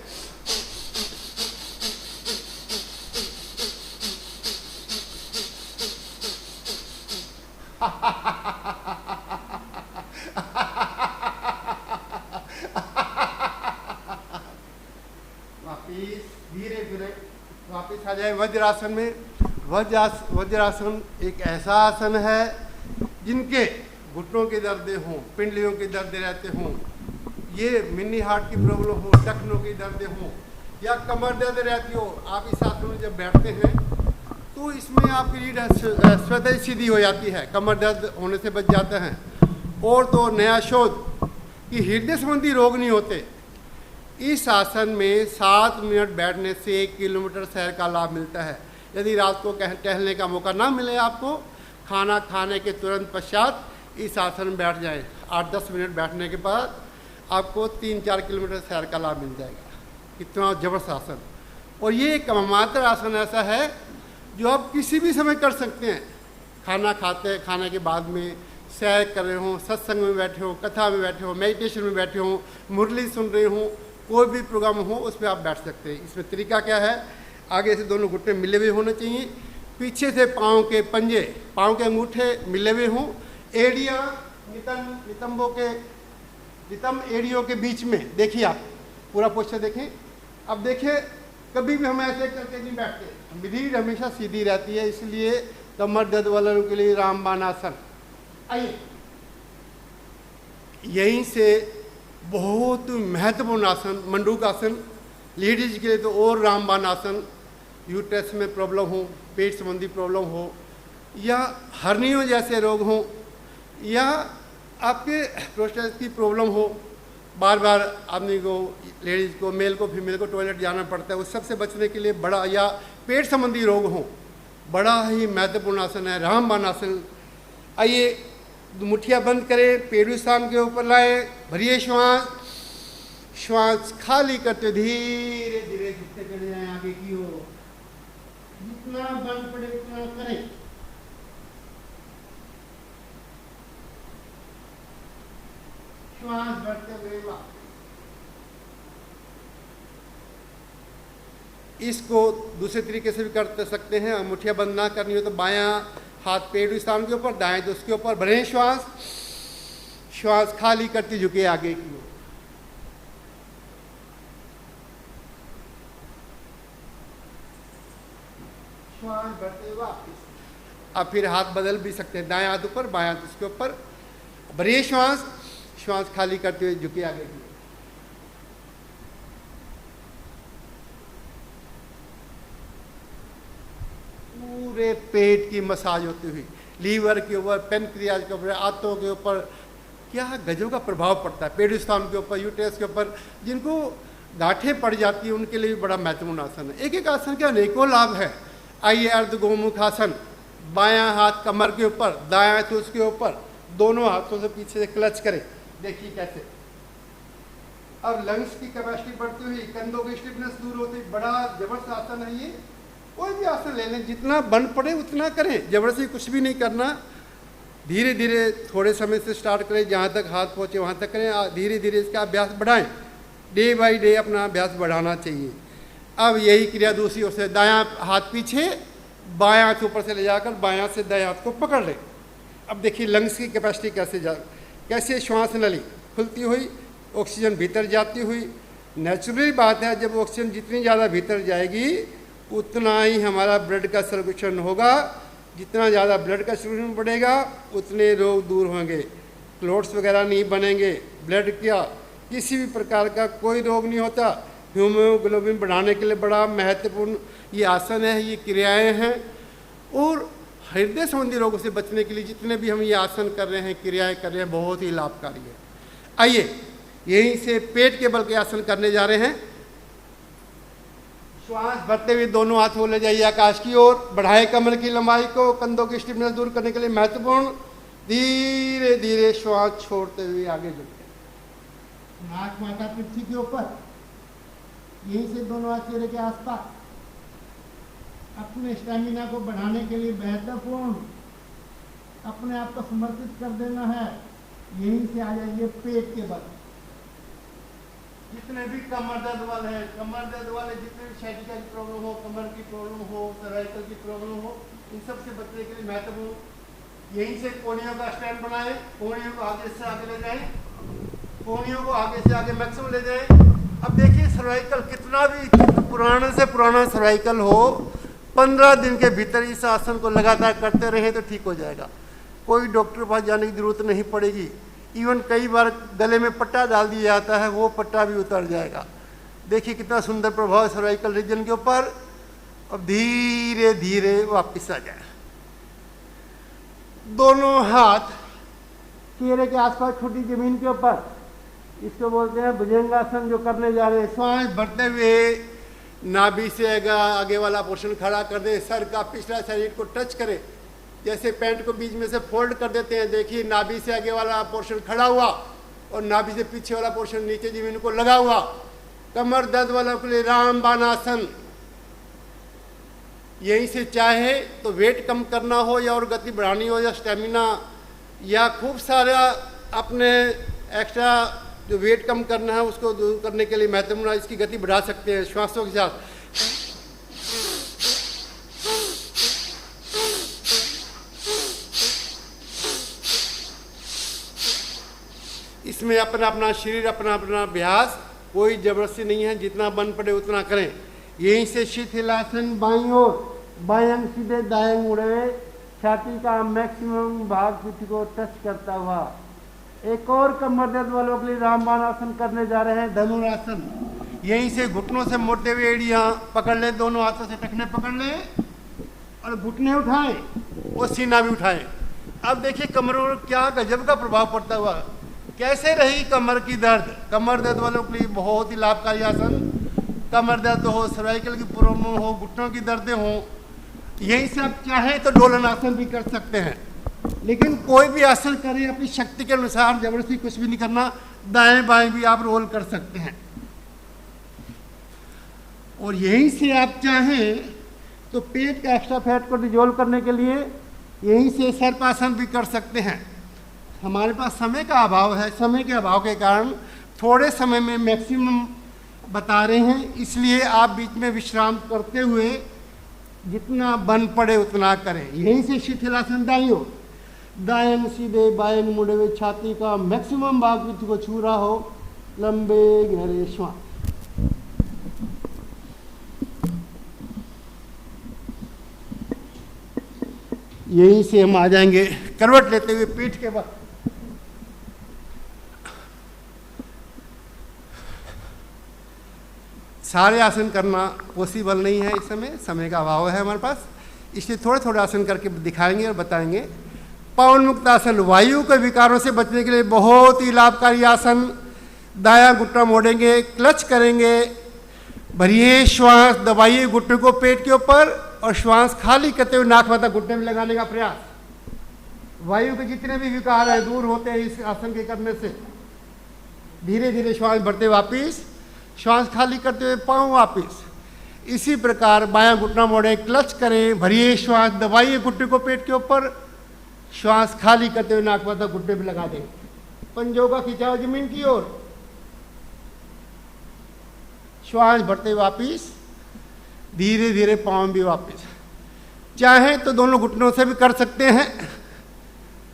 Speaker 4: वापिस धीरे धीरे वापिस आ जाए वज्रासन में। वज्रासन एक ऐसा आसन है जिनके घुटनों के दर्द हों, पिंडलियों के दर्द रहते हों, ये मिनी हार्ट की प्रॉब्लम हो, टखनों की दर्द हो या कमर दर्द रहती हो, आप इस आसन में जब बैठते हैं तो इसमें आपकी रीढ़ स्वतः ही सीधी हो जाती है, कमर दर्द होने से बच जाता है। और तो नया शोध कि हृदय संबंधी रोग नहीं होते। इस आसन में 7 मिनट बैठने से 1 किलोमीटर सैर का लाभ मिलता है। यदि रात को टहलने का मौका ना मिले आपको, खाना खाने के तुरंत पश्चात इस आसन में बैठ जाएं। 8-10 मिनट बैठने के बाद आपको 3-4 किलोमीटर सैर का लाभ मिल जाएगा। इतना जबरदस्त आसन। और ये एक मात्र आसन ऐसा है जो आप किसी भी समय कर सकते हैं। खाना खाने के बाद में, सैर कर रहे हो, सत्संग में बैठे हो, कथा में बैठे हो, मेडिटेशन में बैठे हो, मुरली सुन रहे हो, कोई भी प्रोग्राम हो उस पर आप बैठ सकते हैं। इसमें तरीका क्या है, आगे से दोनों घुटने मिले हुए होने चाहिए, पीछे से पाँव के पंजे, पाँव के अंगूठे मिले हुए हों, एड़ियाँ नितंब एड़ियों के बीच में। देखिए आप पूरा पोस्चर देखें। अब देखिए कभी भी हम ऐसे करके नहीं बैठते, रीढ़ हमेशा सीधी रहती है, इसलिए कमर दर्द वालों के लिए रामबाण आसन। आइए, यहीं से बहुत महत्वपूर्ण आसन मंडूक आसन, लेडीज के लिए तो और रामबाण आसन। यूट्रस में प्रॉब्लम हो, पेट संबंधी प्रॉब्लम हो, या हर्नियों जैसे रोग हो, या आपके प्रोस्टेट की प्रॉब्लम हो, बार बार आदमी को, लेडीज़ को, मेल को, फीमेल को टॉयलेट जाना पड़ता है, उस सब से बचने के लिए बड़ा, या पेट संबंधी रोग हो, बड़ा ही महत्वपूर्ण आसन है रामबाण आसन। आइए, मुठ्ठियाँ बंद करें, पेड़ू स्थान के ऊपर लाएं, भरिए श्वास खाली करते धीरे धीरे झुकते चले जाएं आगे की ओर। जितना बंद पड़े उतना करें। श्वास भरते हुए वापस। इसको दूसरे तरीके से भी कर सकते हैं। मुठ्ठियाँ बंद ना करनी हो तो बायां हाथ पेड़ स्थान के ऊपर, दाएं तो उसके ऊपर, भरें श्वास खाली करती झुके आगे की ओर। श्वास भरते वापस। अब फिर हाथ बदल भी सकते हैं, दाएं हाथ ऊपर, बायां हाथ उसके ऊपर, भरिए श्वास खाली करते हुए झुके आगे की। पूरे पेट की मसाज होती हुई, लीवर के ऊपर, पेनक्रियाज के ऊपर, आंतों के ऊपर क्या गजब का प्रभाव पड़ता है। पेट स्थान के ऊपर, यूट्रस के ऊपर, जिनको गांठें पड़ जाती है उनके लिए भी बड़ा महत्वपूर्ण आसन है। एक एक आसन के अनेकों लाभ है। आइए, अर्ध गोमुख आसन। बायां हाथ कमर के ऊपर, दायां हाथ उसके ऊपर, दोनों हाथों से पीछे से क्लच करें। देखिए कैसे। अब लंग्स की कैपेसिटी बढ़ती हुई, कंधों की स्टिफनेस दूर होती, बड़ा जबरदस्त आसन है ये। कोई भी आसन ले लें, जितना बन पड़े उतना करें, जबरदस्ती कुछ भी नहीं करना। धीरे धीरे थोड़े समय से स्टार्ट करें, जहाँ तक हाथ पहुँचे वहाँ तक करें। धीरे धीरे इसका अभ्यास बढ़ाएं, डे बाय डे अपना अभ्यास बढ़ाना चाहिए। अब यही क्रिया दूसरी ओर से, दायां हाथ पीछे, बायां हाथ ऊपर से ले जाकर बायां से दायां हाथ को पकड़ लें। अब देखिए लंग्स की कैपेसिटी कैसे श्वास नली खुलती हुई, ऑक्सीजन भीतर जाती हुई। नेचुरली बात है, जब ऑक्सीजन जितनी ज़्यादा भीतर जाएगी उतना ही हमारा ब्लड का सर्कुलेशन होगा। जितना ज़्यादा ब्लड का सर्कुलेशन बढ़ेगा उतने रोग दूर होंगे, क्लोट्स वगैरह नहीं बनेंगे, ब्लड क्या किसी भी प्रकार का कोई रोग नहीं होता। हीमोग्लोबिन बढ़ाने के लिए बड़ा महत्वपूर्ण ये आसन है, ये क्रियाएं हैं। और हृदय संबंधी रोगों से बचने के लिए जितने भी हम ये आसन कर रहे हैं, क्रियाएं कर रहे हैं, बहुत ही लाभकारी है। आइए, यहीं से पेट के बल के आसन करने जा रहे हैं। श्वास भरते हुए दोनों हाथ ले जाइए आकाश की ओर, बढ़ाए कमर की लंबाई को, कंधों की स्टिफनेस दूर करने के लिए महत्वपूर्ण। धीरे धीरे श्वास छोड़ते हुए आगे झुकते, नाक माथा पृथ्वी के ऊपर, यहीं से दोनों हाथ चेहरे के आसपास। अपने स्टैमिना को बढ़ाने के लिए महत्वपूर्ण, अपने आप को समर्पित कर देना है। यहीं से आ जाइए पेट के बल। जितने भी कमर दर्द वाले हैं, कमर दर्द वाले जितने भी शरीर की प्रॉब्लम हो, कमर की प्रॉब्लम हो, सर्वाइकल की प्रॉब्लम हो, इन सब से बचने के लिए महत्वपूर्ण। यहीं से कोहनियों का स्टैंड बनाएं, कोहनियों को आगे से आगे ले जाएं, कोहनियों को आगे से आगे मैक्सिमम ले जाएं। अब देखिए सर्वाइकल कितना भी पुराने से पुराना सर्वाइकल हो, 15 दिन के भीतर इस आसन को लगातार करते रहे तो ठीक हो जाएगा। कोई डॉक्टर के पास जाने की जरूरत नहीं पड़ेगी। इवन कई बार गले में पट्टा डाल दिया जाता है, वो पट्टा भी उतर जाएगा। देखिए कितना सुंदर प्रभाव सर्वाइकल रीजन के ऊपर। अब धीरे धीरे वापस आ जाए। दोनों हाथ चेहरे के आसपास छोटी जमीन के ऊपर, इसको बोलते हैं भुजंगासन जो करने जा रहे हैं। श्वास भरते हुए नाभि से आगे वाला पोर्शन खड़ा कर दे, सर का पिछला शरीर को टच करे, जैसे पैंट को बीच में से फोल्ड कर देते हैं। देखिए नाभि से आगे वाला पोर्शन खड़ा हुआ और नाभि से पीछे वाला पोर्शन नीचे जमीन को लगा हुआ। कमर दर्द वालों के लिए रामबाण आसन। यहीं से चाहे तो वेट कम करना हो या और गति बढ़ानी हो या स्टेमिना या खूब सारा अपने एक्स्ट्रा जो वेट कम करना है उसको दूर करने के लिए महत्वपूर्ण इसकी गति बढ़ा सकते हैं श्वासों के साथ। इसमें अपना अपना शरीर, अपना अपना अभ्यास, कोई जबरदस्ती नहीं है, जितना बन पड़े उतना करें। यहीं से शिथिलासन बाईं ओर, बाएं अंग सीधे दाएं मुड़े हुए, छाती का मैक्सिमम भाग पीठ को टच करता हुआ। एक और कमर दर्द वालों के लिए रामबाण आसन करने जा रहे हैं, धनुरासन। यहीं से घुटनों से मोड़ते हुए एड़ियां पकड़ ले, दोनों हाथों से टखने पकड़ ले और घुटने उठाएं और सीना भी उठाएं। अब देखिए कमर पर क्या गजब का प्रभाव पड़ता हुआ। कैसे रही कमर की दर्द? कमर दर्द वालों के लिए बहुत ही लाभकारी आसन। कमर दर्द हो, सर्वाइकल की प्रॉब्लम हो, घुटनों की दर्दें हो, यहीं से आप चाहें तो डोलन आसन भी कर सकते हैं। लेकिन कोई भी आसन करें अपनी शक्ति के अनुसार, जबरदस्ती कुछ भी नहीं करना। दाएं बाएं भी आप रोल कर सकते हैं। और यहीं से आप चाहें तो पेट का एक्स्ट्रा फैट को डिजोल्व करने के लिए यहीं से सर्पासन भी कर सकते हैं। हमारे पास समय का अभाव है, समय के अभाव के कारण थोड़े समय में मैक्सिमम बता रहे हैं, इसलिए आप बीच में विश्राम करते हुए जितना बन पड़े उतना करें। यहीं से शिथिलासन दाईं ओर, दाएं अंग सीधे, बाएं अंग मुड़े हुए, छाती का मैक्सिमम भाग पीठ को छू रहा हो, लंबे गहरे श्वास। यहीं से हम आ जाएंगे करवट लेते हुए पीठ के बाद। सारे आसन करना पॉसिबल नहीं है, इस समय का अभाव है हमारे पास, इसलिए थोड़े थोड़े आसन करके दिखाएंगे और बताएंगे। पवन मुक्त आसन, वायु के विकारों से बचने के लिए बहुत ही लाभकारी आसन। दायां घुटना मोड़ेंगे, क्लच करेंगे, भरिए श्वास, दबाइए घुटने को पेट के ऊपर और श्वास खाली करते हुए नाक माथा घुटने में लगाने का प्रयास। वायु के जितने भी विकार हैं दूर होते हैं इस आसन के करने से। धीरे धीरे श्वास भरते वापिस, श्वास खाली करते हुए पाँव वापिस। इसी प्रकार बायां घुटना मोड़े, क्लच करें, भरिए श्वास, दबाइए घुटने को पेट के ऊपर, श्वास खाली करते हुए नाक माथा घुटने में लगा दें। पंजों का खिंचाव जमीन की ओर, श्वास भरते वापिस, धीरे धीरे पाँव भी वापिस। चाहे तो दोनों घुटनों से भी कर सकते हैं।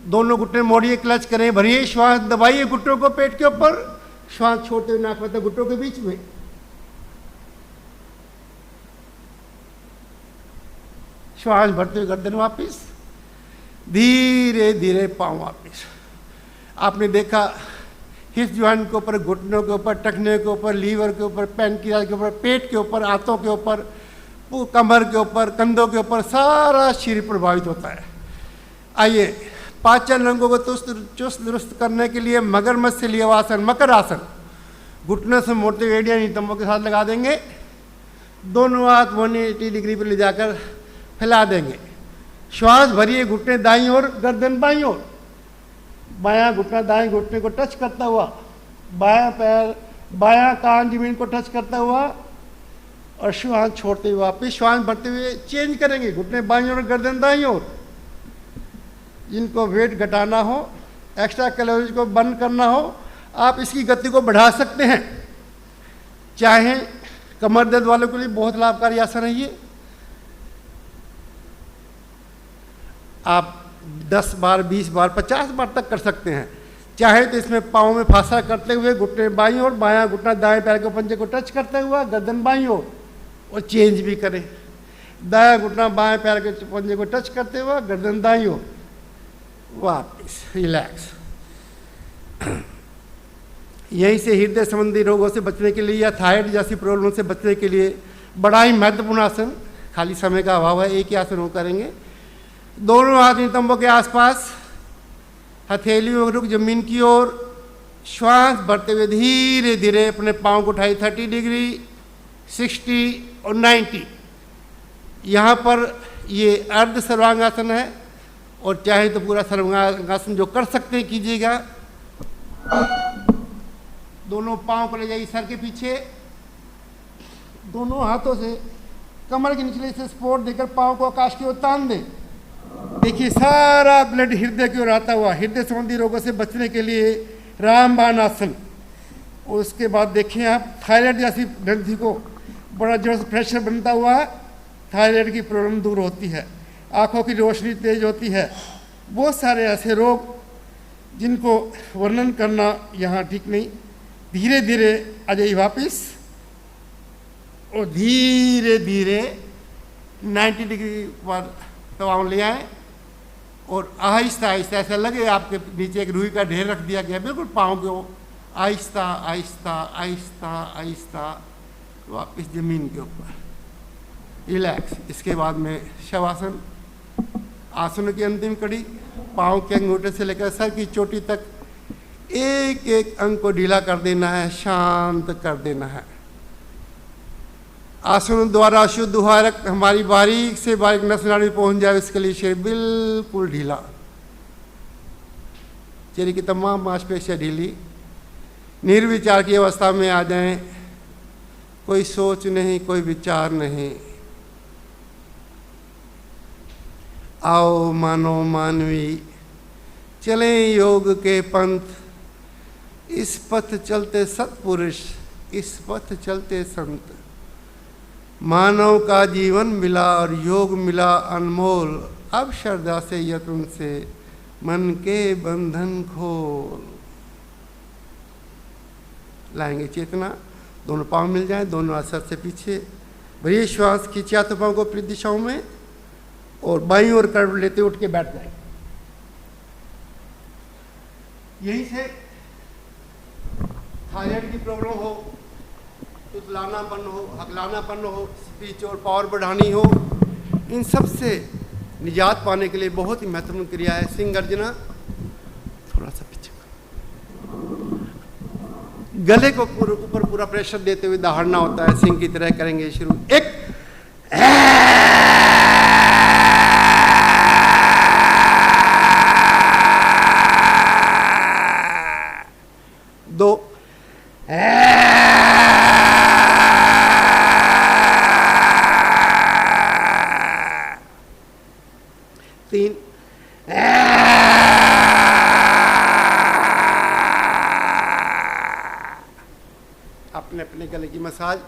Speaker 4: दोनों घुटने मोड़िए, क्लच करें, भरिए श्वास, दबाइए घुटनों को पेट के ऊपर, श्वास छोड़ते हुए नाक माथा घुटनों के बीच में। श्वास भरते हुए गर्दन वापिस, धीरे धीरे पाँव वापिस। आपने देखा हिप जॉइंट के ऊपर, घुटनों के ऊपर, टखने के ऊपर, लीवर के ऊपर, पैनक्रियाज के ऊपर, पेट के ऊपर, हाथों के ऊपर, कमर के ऊपर, कंधों के ऊपर, सारा शरीर प्रभावित होता है। आइए पाचन अंगों को चुस्त दुरुस्त करने के लिए मगरमच्छ से लिया हुआ आसन, मकर आसन। घुटने से मोड़ते हुए एड़ियां नितंबों के साथ लगा देंगे, दोनों हाथ 180 डिग्री पर ले जाकर फैला देंगे। श्वास भरिए, घुटने दाईं ओर, गर्दन बाईं ओर, बायां घुटना दाएं घुटने को टच करता हुआ, बायां पैर, बायां कान जमीन को टच करता हुआ और श्वास छोड़ते हुए वापिस। श्वास भरते हुए चेंज करेंगे, घुटने बाईं ओर, गर्दन दाईं ओर। जिनको वेट घटाना हो, एक्स्ट्रा कैलोरीज को बर्न करना हो, आप इसकी गति को बढ़ा सकते हैं। चाहे कमर दर्द वालों के लिए बहुत लाभकारी आसन है ये। आप 10 बार, 20 बार, 50 बार तक कर सकते हैं। चाहे तो इसमें पाँव में फांसा करते हुए घुटने बाईं ओर, बायां घुटना दाएं पैर के पंजे को टच करते हुआ, गर्दन बाईं ओर, और चेंज भी करें। दायां घुटना बाएं पैर के पंजे को टच करते हुए, गर्दन दाईं ओर, वापिस रिलैक्स। यहीं से हृदय संबंधी रोगों से बचने के लिए या थायराइड जैसी प्रॉब्लम से बचने के लिए बड़ा ही महत्वपूर्ण आसन, खाली समय का अभाव है, एक ही आसन वो करेंगे। दोनों हाथ नितंबों के आसपास, हथेली में रुक जमीन की ओर, श्वास भरते हुए धीरे धीरे अपने पाँव को उठाई 30 डिग्री, 60 और 90। यहाँ पर ये अर्ध सर्वांगासन है, और चाहे तो पूरा सर्वांगासन जो कर सकते हैं कीजिएगा। दोनों पाँव को ले जाइए सर के पीछे, दोनों हाथों से कमर के निचले से सपोर्ट देकर पाँव को आकाश की ओर तान दें। देखिए सारा ब्लड हृदय की ओर आता हुआ, हृदय संबंधी रोगों से बचने के लिए रामबाण आसन। और उसके बाद देखिए आप थायराइड जैसी ग्रंथि को बड़ा जोर से प्रेशर बनता हुआ, थायराइड की प्रॉब्लम दूर होती है, आँखों की रोशनी तेज होती है। बहुत सारे ऐसे रोग जिनको वर्णन करना यहाँ ठीक नहीं। धीरे धीरे आ जाइए वापिस, और धीरे धीरे 90 डिग्री पर तवाम ले आए, और आहिस्ता आहिस्ता ऐसा लगे आपके नीचे एक रुई का ढेर रख दिया गया, बिल्कुल पाँव को आहिस्ता आहिस्ता आहिस्ता आहिस्ता वापस जमीन के ऊपर रिलैक्स। इसके बाद में शवासन, आसनों की अंतिम कड़ी, पाँव के अंगूठे से लेकर सर की चोटी तक एक एक अंग को ढीला कर देना है, शांत कर देना है। आसनों द्वारा शुद्ध हुआ रक्त हमारी बारीक से बारीक नस नाड़ी में पहुंच जाए, इसके लिए शरीर बिल्कुल ढीला, शरीर की तमाम मांसपेशियां ढीली, निर्विचार की अवस्था में आ जाएं, कोई सोच नहीं, कोई विचार नहीं। आओ मानो मानवी चले योग के पंथ, इस पथ चलते सत्पुरुष, इस पथ चलते संत। मानव का जीवन मिला और योग मिला अनमोल, अब श्रद्धा से यत्न से मन के बंधन खोल। लाएंगे चेतना, दोनों पांव मिल जाएं, दोनों हाथ सर से पीछे, भरी श्वास खींचे हाथों पांव को विपरीत दिशाओं में, और बाईं ओर कर्व लेते उठ के बैठ जाएंगे। यहीं से थायराइड की प्रॉब्लम हो, तुतलानापन हो, हकलानापन हो, स्पीच और पावर बढ़ानी हो, इन सब से निजात पाने के लिए बहुत ही महत्वपूर्ण क्रिया है सिंह गर्जना। थोड़ा सा पीछे, गले को ऊपर पूरा प्रेशर देते हुए दहाड़ना होता है, सिंह की तरह करेंगे। शुरू, एक, दो, तीन, अपने अपने गले की मसाज,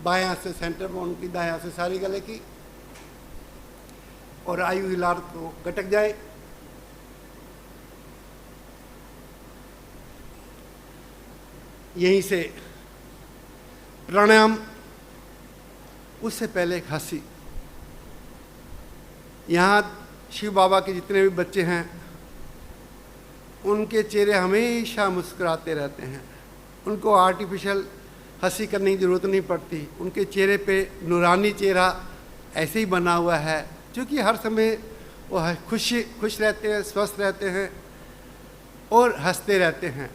Speaker 4: बाएं हाथ से सेंटर में उनकी, दाएं हाथ से सारी गले की, और आयु हिलार को गटक जाए। यहीं से प्राणायाम, उससे पहले एक हंसी। यहाँ शिव बाबा के जितने भी बच्चे हैं, उनके चेहरे हमेशा मुस्कुराते रहते हैं, उनको आर्टिफिशियल हंसी करने की ज़रूरत नहीं पड़ती। उनके चेहरे पे नूरानी चेहरा ऐसे ही बना हुआ है, क्योंकि हर समय वो खुश रहते हैं, स्वस्थ रहते हैं और हंसते रहते हैं।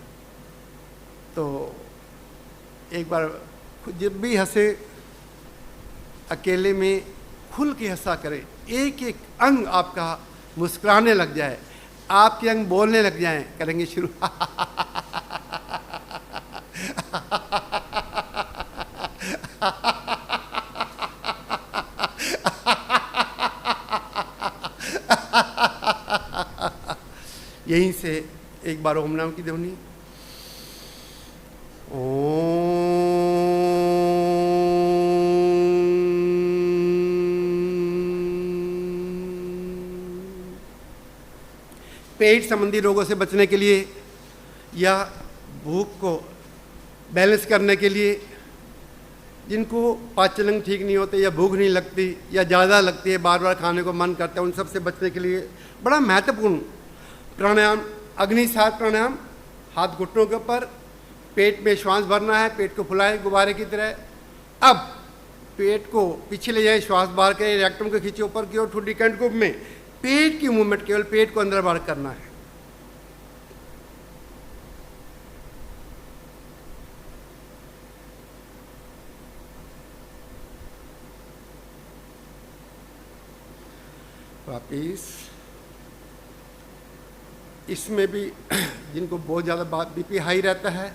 Speaker 4: तो एक बार जब भी हंसे, अकेले में खुल के हंसा करें, एक एक अंग आपका मुस्कुराने लग जाए, आपके अंग बोलने लग जाएं। करेंगे शुरू, यहीं से एक बार ओम नाम की ध्वनि, पेट संबंधी रोगों से बचने के लिए या भूख को बैलेंस करने के लिए, जिनको पाचन ठीक नहीं होते या भूख नहीं लगती या ज़्यादा लगती है, बार बार खाने को मन करता है, उन सब से बचने के लिए बड़ा महत्वपूर्ण प्राणायाम अग्नि सात प्राणायाम हाथ घुटनों के ऊपर, पेट में श्वास भरना है, पेट को फुलाएं गुब्बारे की तरह। अब पेट को पीछे ले जाएं, श्वास बाहर करें, रेक्टम को खींचे ऊपर की ओर, ठुड्डी कंठकूप में पेट की मूवमेंट, केवल पेट को अंदर बाहर करना है। वापिस इसमें भी जिनको बहुत ज़्यादा बीपी हाई रहता है,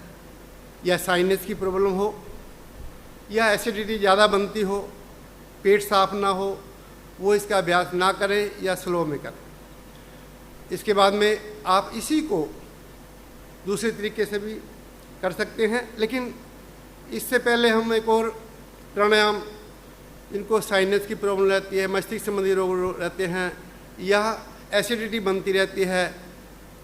Speaker 4: या साइनस की प्रॉब्लम हो, या एसिडिटी ज़्यादा बनती हो, पेट साफ ना हो, वो इसका अभ्यास ना करें या स्लो में करें। इसके बाद में आप इसी को दूसरे तरीके से भी कर सकते हैं, लेकिन इससे पहले हम एक और प्राणायाम, इनको साइनस की प्रॉब्लम रहती है, मस्तिष्क संबंधी रोग रहते हैं, या एसिडिटी बनती रहती है,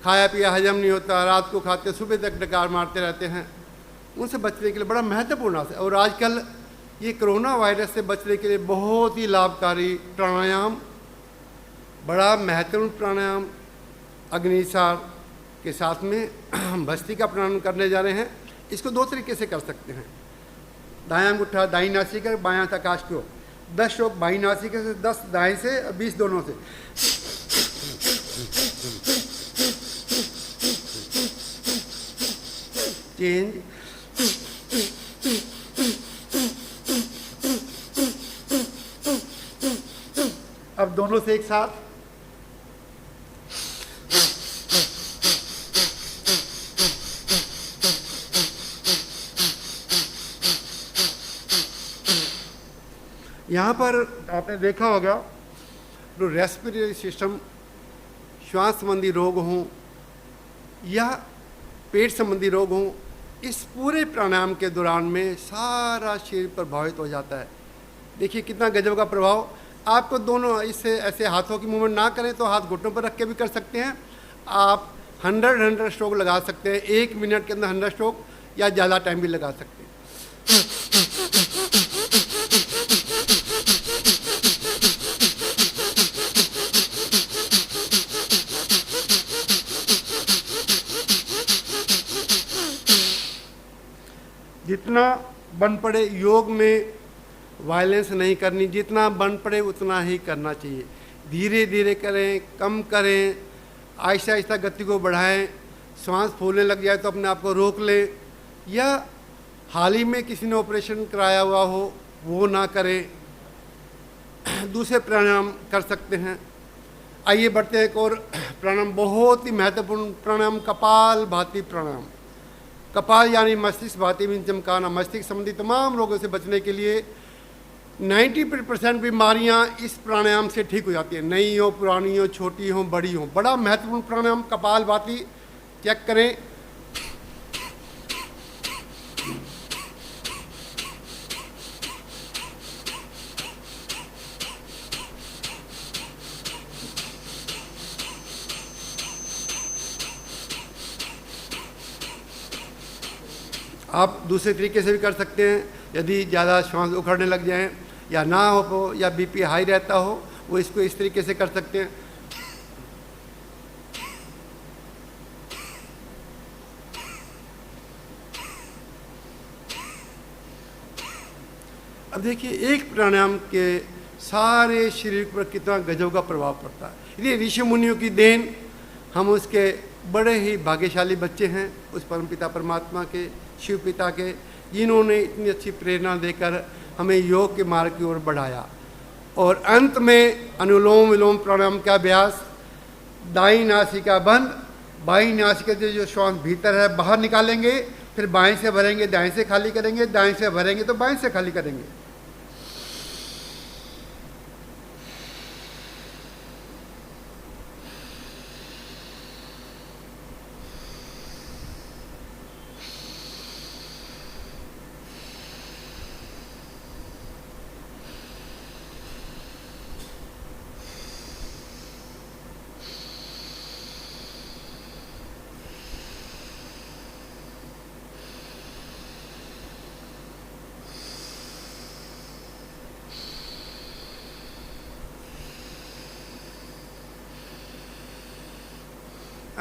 Speaker 4: खाया पिया हजम नहीं होता, रात को खाते सुबह तक डकार मारते रहते हैं, उनसे बचने के लिए बड़ा महत्वपूर्ण है। और आजकल ये कोरोना वायरस से बचने के लिए बहुत ही लाभकारी प्राणायाम, बड़ा महत्वपूर्ण प्राणायाम अग्निसार के साथ में हम भस्त्रिका प्राणायाम करने जा रहे हैं। इसको दो तरीके से कर सकते हैं। दायां अंगूठा दाईं नासिका, बायां आकाश की ओर, 10 श्लोक बाईं नासिका से, 10 दाएं से और 20 दोनों से। चेंज। अब दोनों से एक साथ। यहाँ पर आपने देखा होगा जो रेस्पिरेटरी सिस्टम, श्वास संबंधी रोग हों या पेट संबंधी रोग हों, इस पूरे प्राणायाम के दौरान में सारा शरीर प्रभावित हो जाता है। देखिए कितना गजब का प्रभाव। आपको दोनों इससे ऐसे हाथों की मूवमेंट ना करें तो हाथ घुटनों पर रख के भी कर सकते हैं। आप 100 स्ट्रोक लगा सकते हैं, 1 मिनट के अंदर 100 स्ट्रोक, या ज़्यादा टाइम भी लगा सकते हैं। जितना बन पड़े योग में वायलेंस नहीं करनी, जितना बन पड़े उतना ही करना चाहिए। धीरे धीरे करें, कम करें, आहिस्ता आहिस्ता गति को बढ़ाएं। सांस फूलने लग जाए तो अपने आप को रोक लें, या हाल ही में किसी ने ऑपरेशन कराया हुआ हो वो ना करें। दूसरे प्राणायाम कर सकते हैं। आइए बढ़ते हैं एक और प्राणायाम, बहुत ही महत्वपूर्ण प्राणायाम, कपाल भाती प्राणायाम। कपाल यानी मस्तिष्क भाती में चमकाना। मस्तिष्क संबंधी तमाम रोगों से बचने के लिए 90% बीमारियां इस प्राणायाम से ठीक हो जाती है, नई हो, पुरानी हो, छोटी हो, बड़ी हो। बड़ा महत्वपूर्ण प्राणायाम कपाल भाती, चेक करें। आप दूसरे तरीके से भी कर सकते हैं। यदि ज़्यादा श्वास उखड़ने लग जाएं या ना हो, या बीपी हाई रहता हो, वो इसको इस तरीके से कर सकते हैं। अब देखिए एक प्राणायाम के सारे शरीर पर कितना गजब का प्रभाव पड़ता है। ये ऋषि मुनियों की देन, हम उसके बड़े ही भाग्यशाली बच्चे हैं उस परमपिता परमात्मा के, शिव पिता के, जिन्होंने इतनी अच्छी प्रेरणा देकर हमें योग के मार्ग की ओर बढ़ाया। और अंत में अनुलोम विलोम प्राणायाम का अभ्यास। दाईं नासिका बंद, बाईं नासिका से जो श्वास भीतर है बाहर निकालेंगे, फिर बाएं से भरेंगे, दाएं से खाली करेंगे, दाएं से भरेंगे तो बाएं से खाली करेंगे।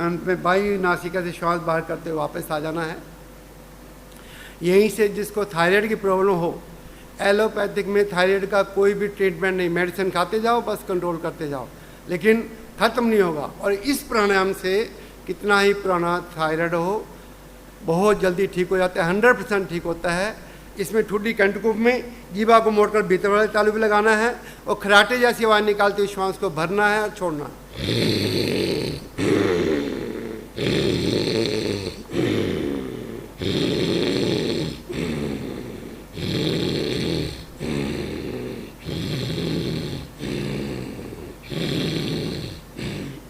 Speaker 4: अंत में बाई नासिका से श्वास बाहर करते हुए वापस आ जाना है। यहीं से जिसको थायराइड की प्रॉब्लम हो, एलोपैथिक में थायराइड का कोई भी ट्रीटमेंट नहीं, मेडिसिन खाते जाओ, बस कंट्रोल करते जाओ, लेकिन ख़त्म नहीं होगा। और इस प्राणायाम से कितना ही पुराना थायराइड हो बहुत जल्दी ठीक हो जाता है, 100% ठीक होता है। इसमें ठुड्डी कंठकूप में जीवा को मोड़कर भीतर वाले तालू भी लगाना है और खराटे जैसी आवाज़ निकालते हुए श्वास को भरना है और छोड़ना है।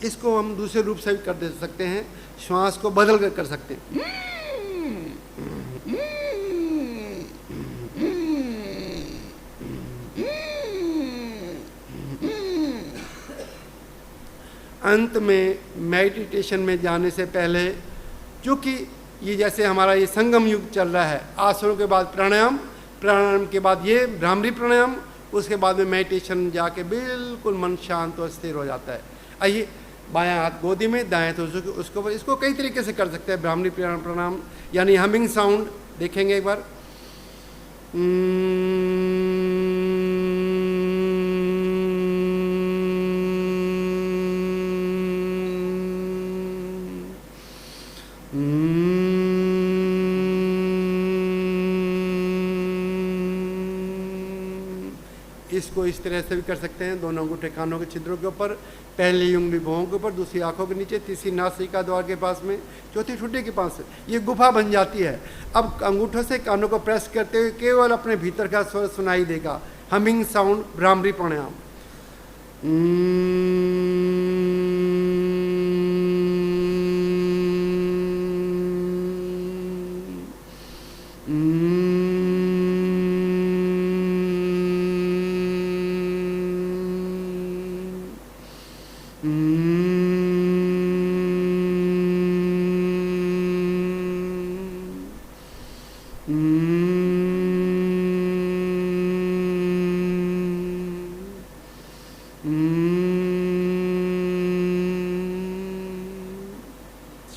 Speaker 4: इसको हम दूसरे रूप से भी कर दे सकते हैं, श्वास को बदल कर सकते हैं। अंत में मेडिटेशन में जाने से पहले, क्योंकि ये जैसे हमारा ये संगम युग चल रहा है, आसनों के बाद प्राणायाम, प्राणायाम के बाद ये भ्रामरी प्राणायाम, उसके बाद में मेडिटेशन जाके बिल्कुल मन शांत और स्थिर हो जाता है। आइए, बायां हाथ गोदी में, दाएं तो उसको इसको कई तरीके से कर सकते हैं। भ्रामरी प्राणायाम यानी हमिंग साउंड देखेंगे एक बार। इसको इस तरह से भी कर सकते हैं, दोनों अंगूठे कानों के छिद्रों के ऊपर, पहली उंगली भौहों के ऊपर, दूसरी आंखों के नीचे, तीसरी नासिका द्वार के पास में, चौथी ठुड्डी के पास। ये गुफा बन जाती है। अब अंगूठों से कानों को प्रेस करते हुए केवल अपने भीतर का स्वर सुनाई देगा, हमिंग साउंड, भ्रामरी प्राणायाम।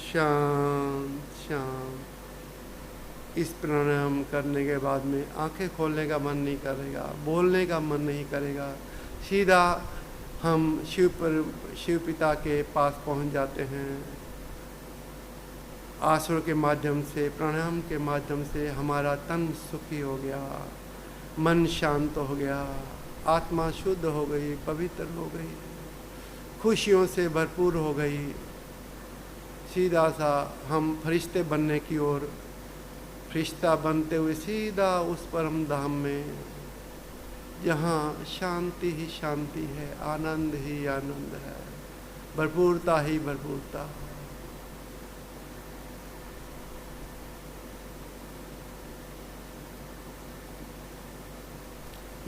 Speaker 4: शांत शांत। इस प्राणायाम करने के बाद में आंखें खोलने का मन नहीं करेगा, बोलने का मन नहीं करेगा, सीधा हम शिव पिता के पास पहुंच जाते हैं। आसनों के माध्यम से, प्राणायाम के माध्यम से हमारा तन सुखी हो गया, मन शांत हो गया, आत्मा शुद्ध हो गई, पवित्र हो गई, खुशियों से भरपूर हो गई। सीधा सा हम फरिश्ते बनने की ओर, फरिश्ता बनते हुए सीधा उस परम धाम में, जहाँ शांति ही शांति है, आनंद ही आनंद है, भरपूरता ही भरपूरता।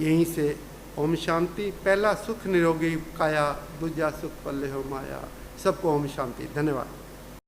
Speaker 4: यहीं से ओम शांति। पहला सुख निरोगी काया, दूजा सुख पल्ले हो माया। सबको ओम शांति। धन्यवाद।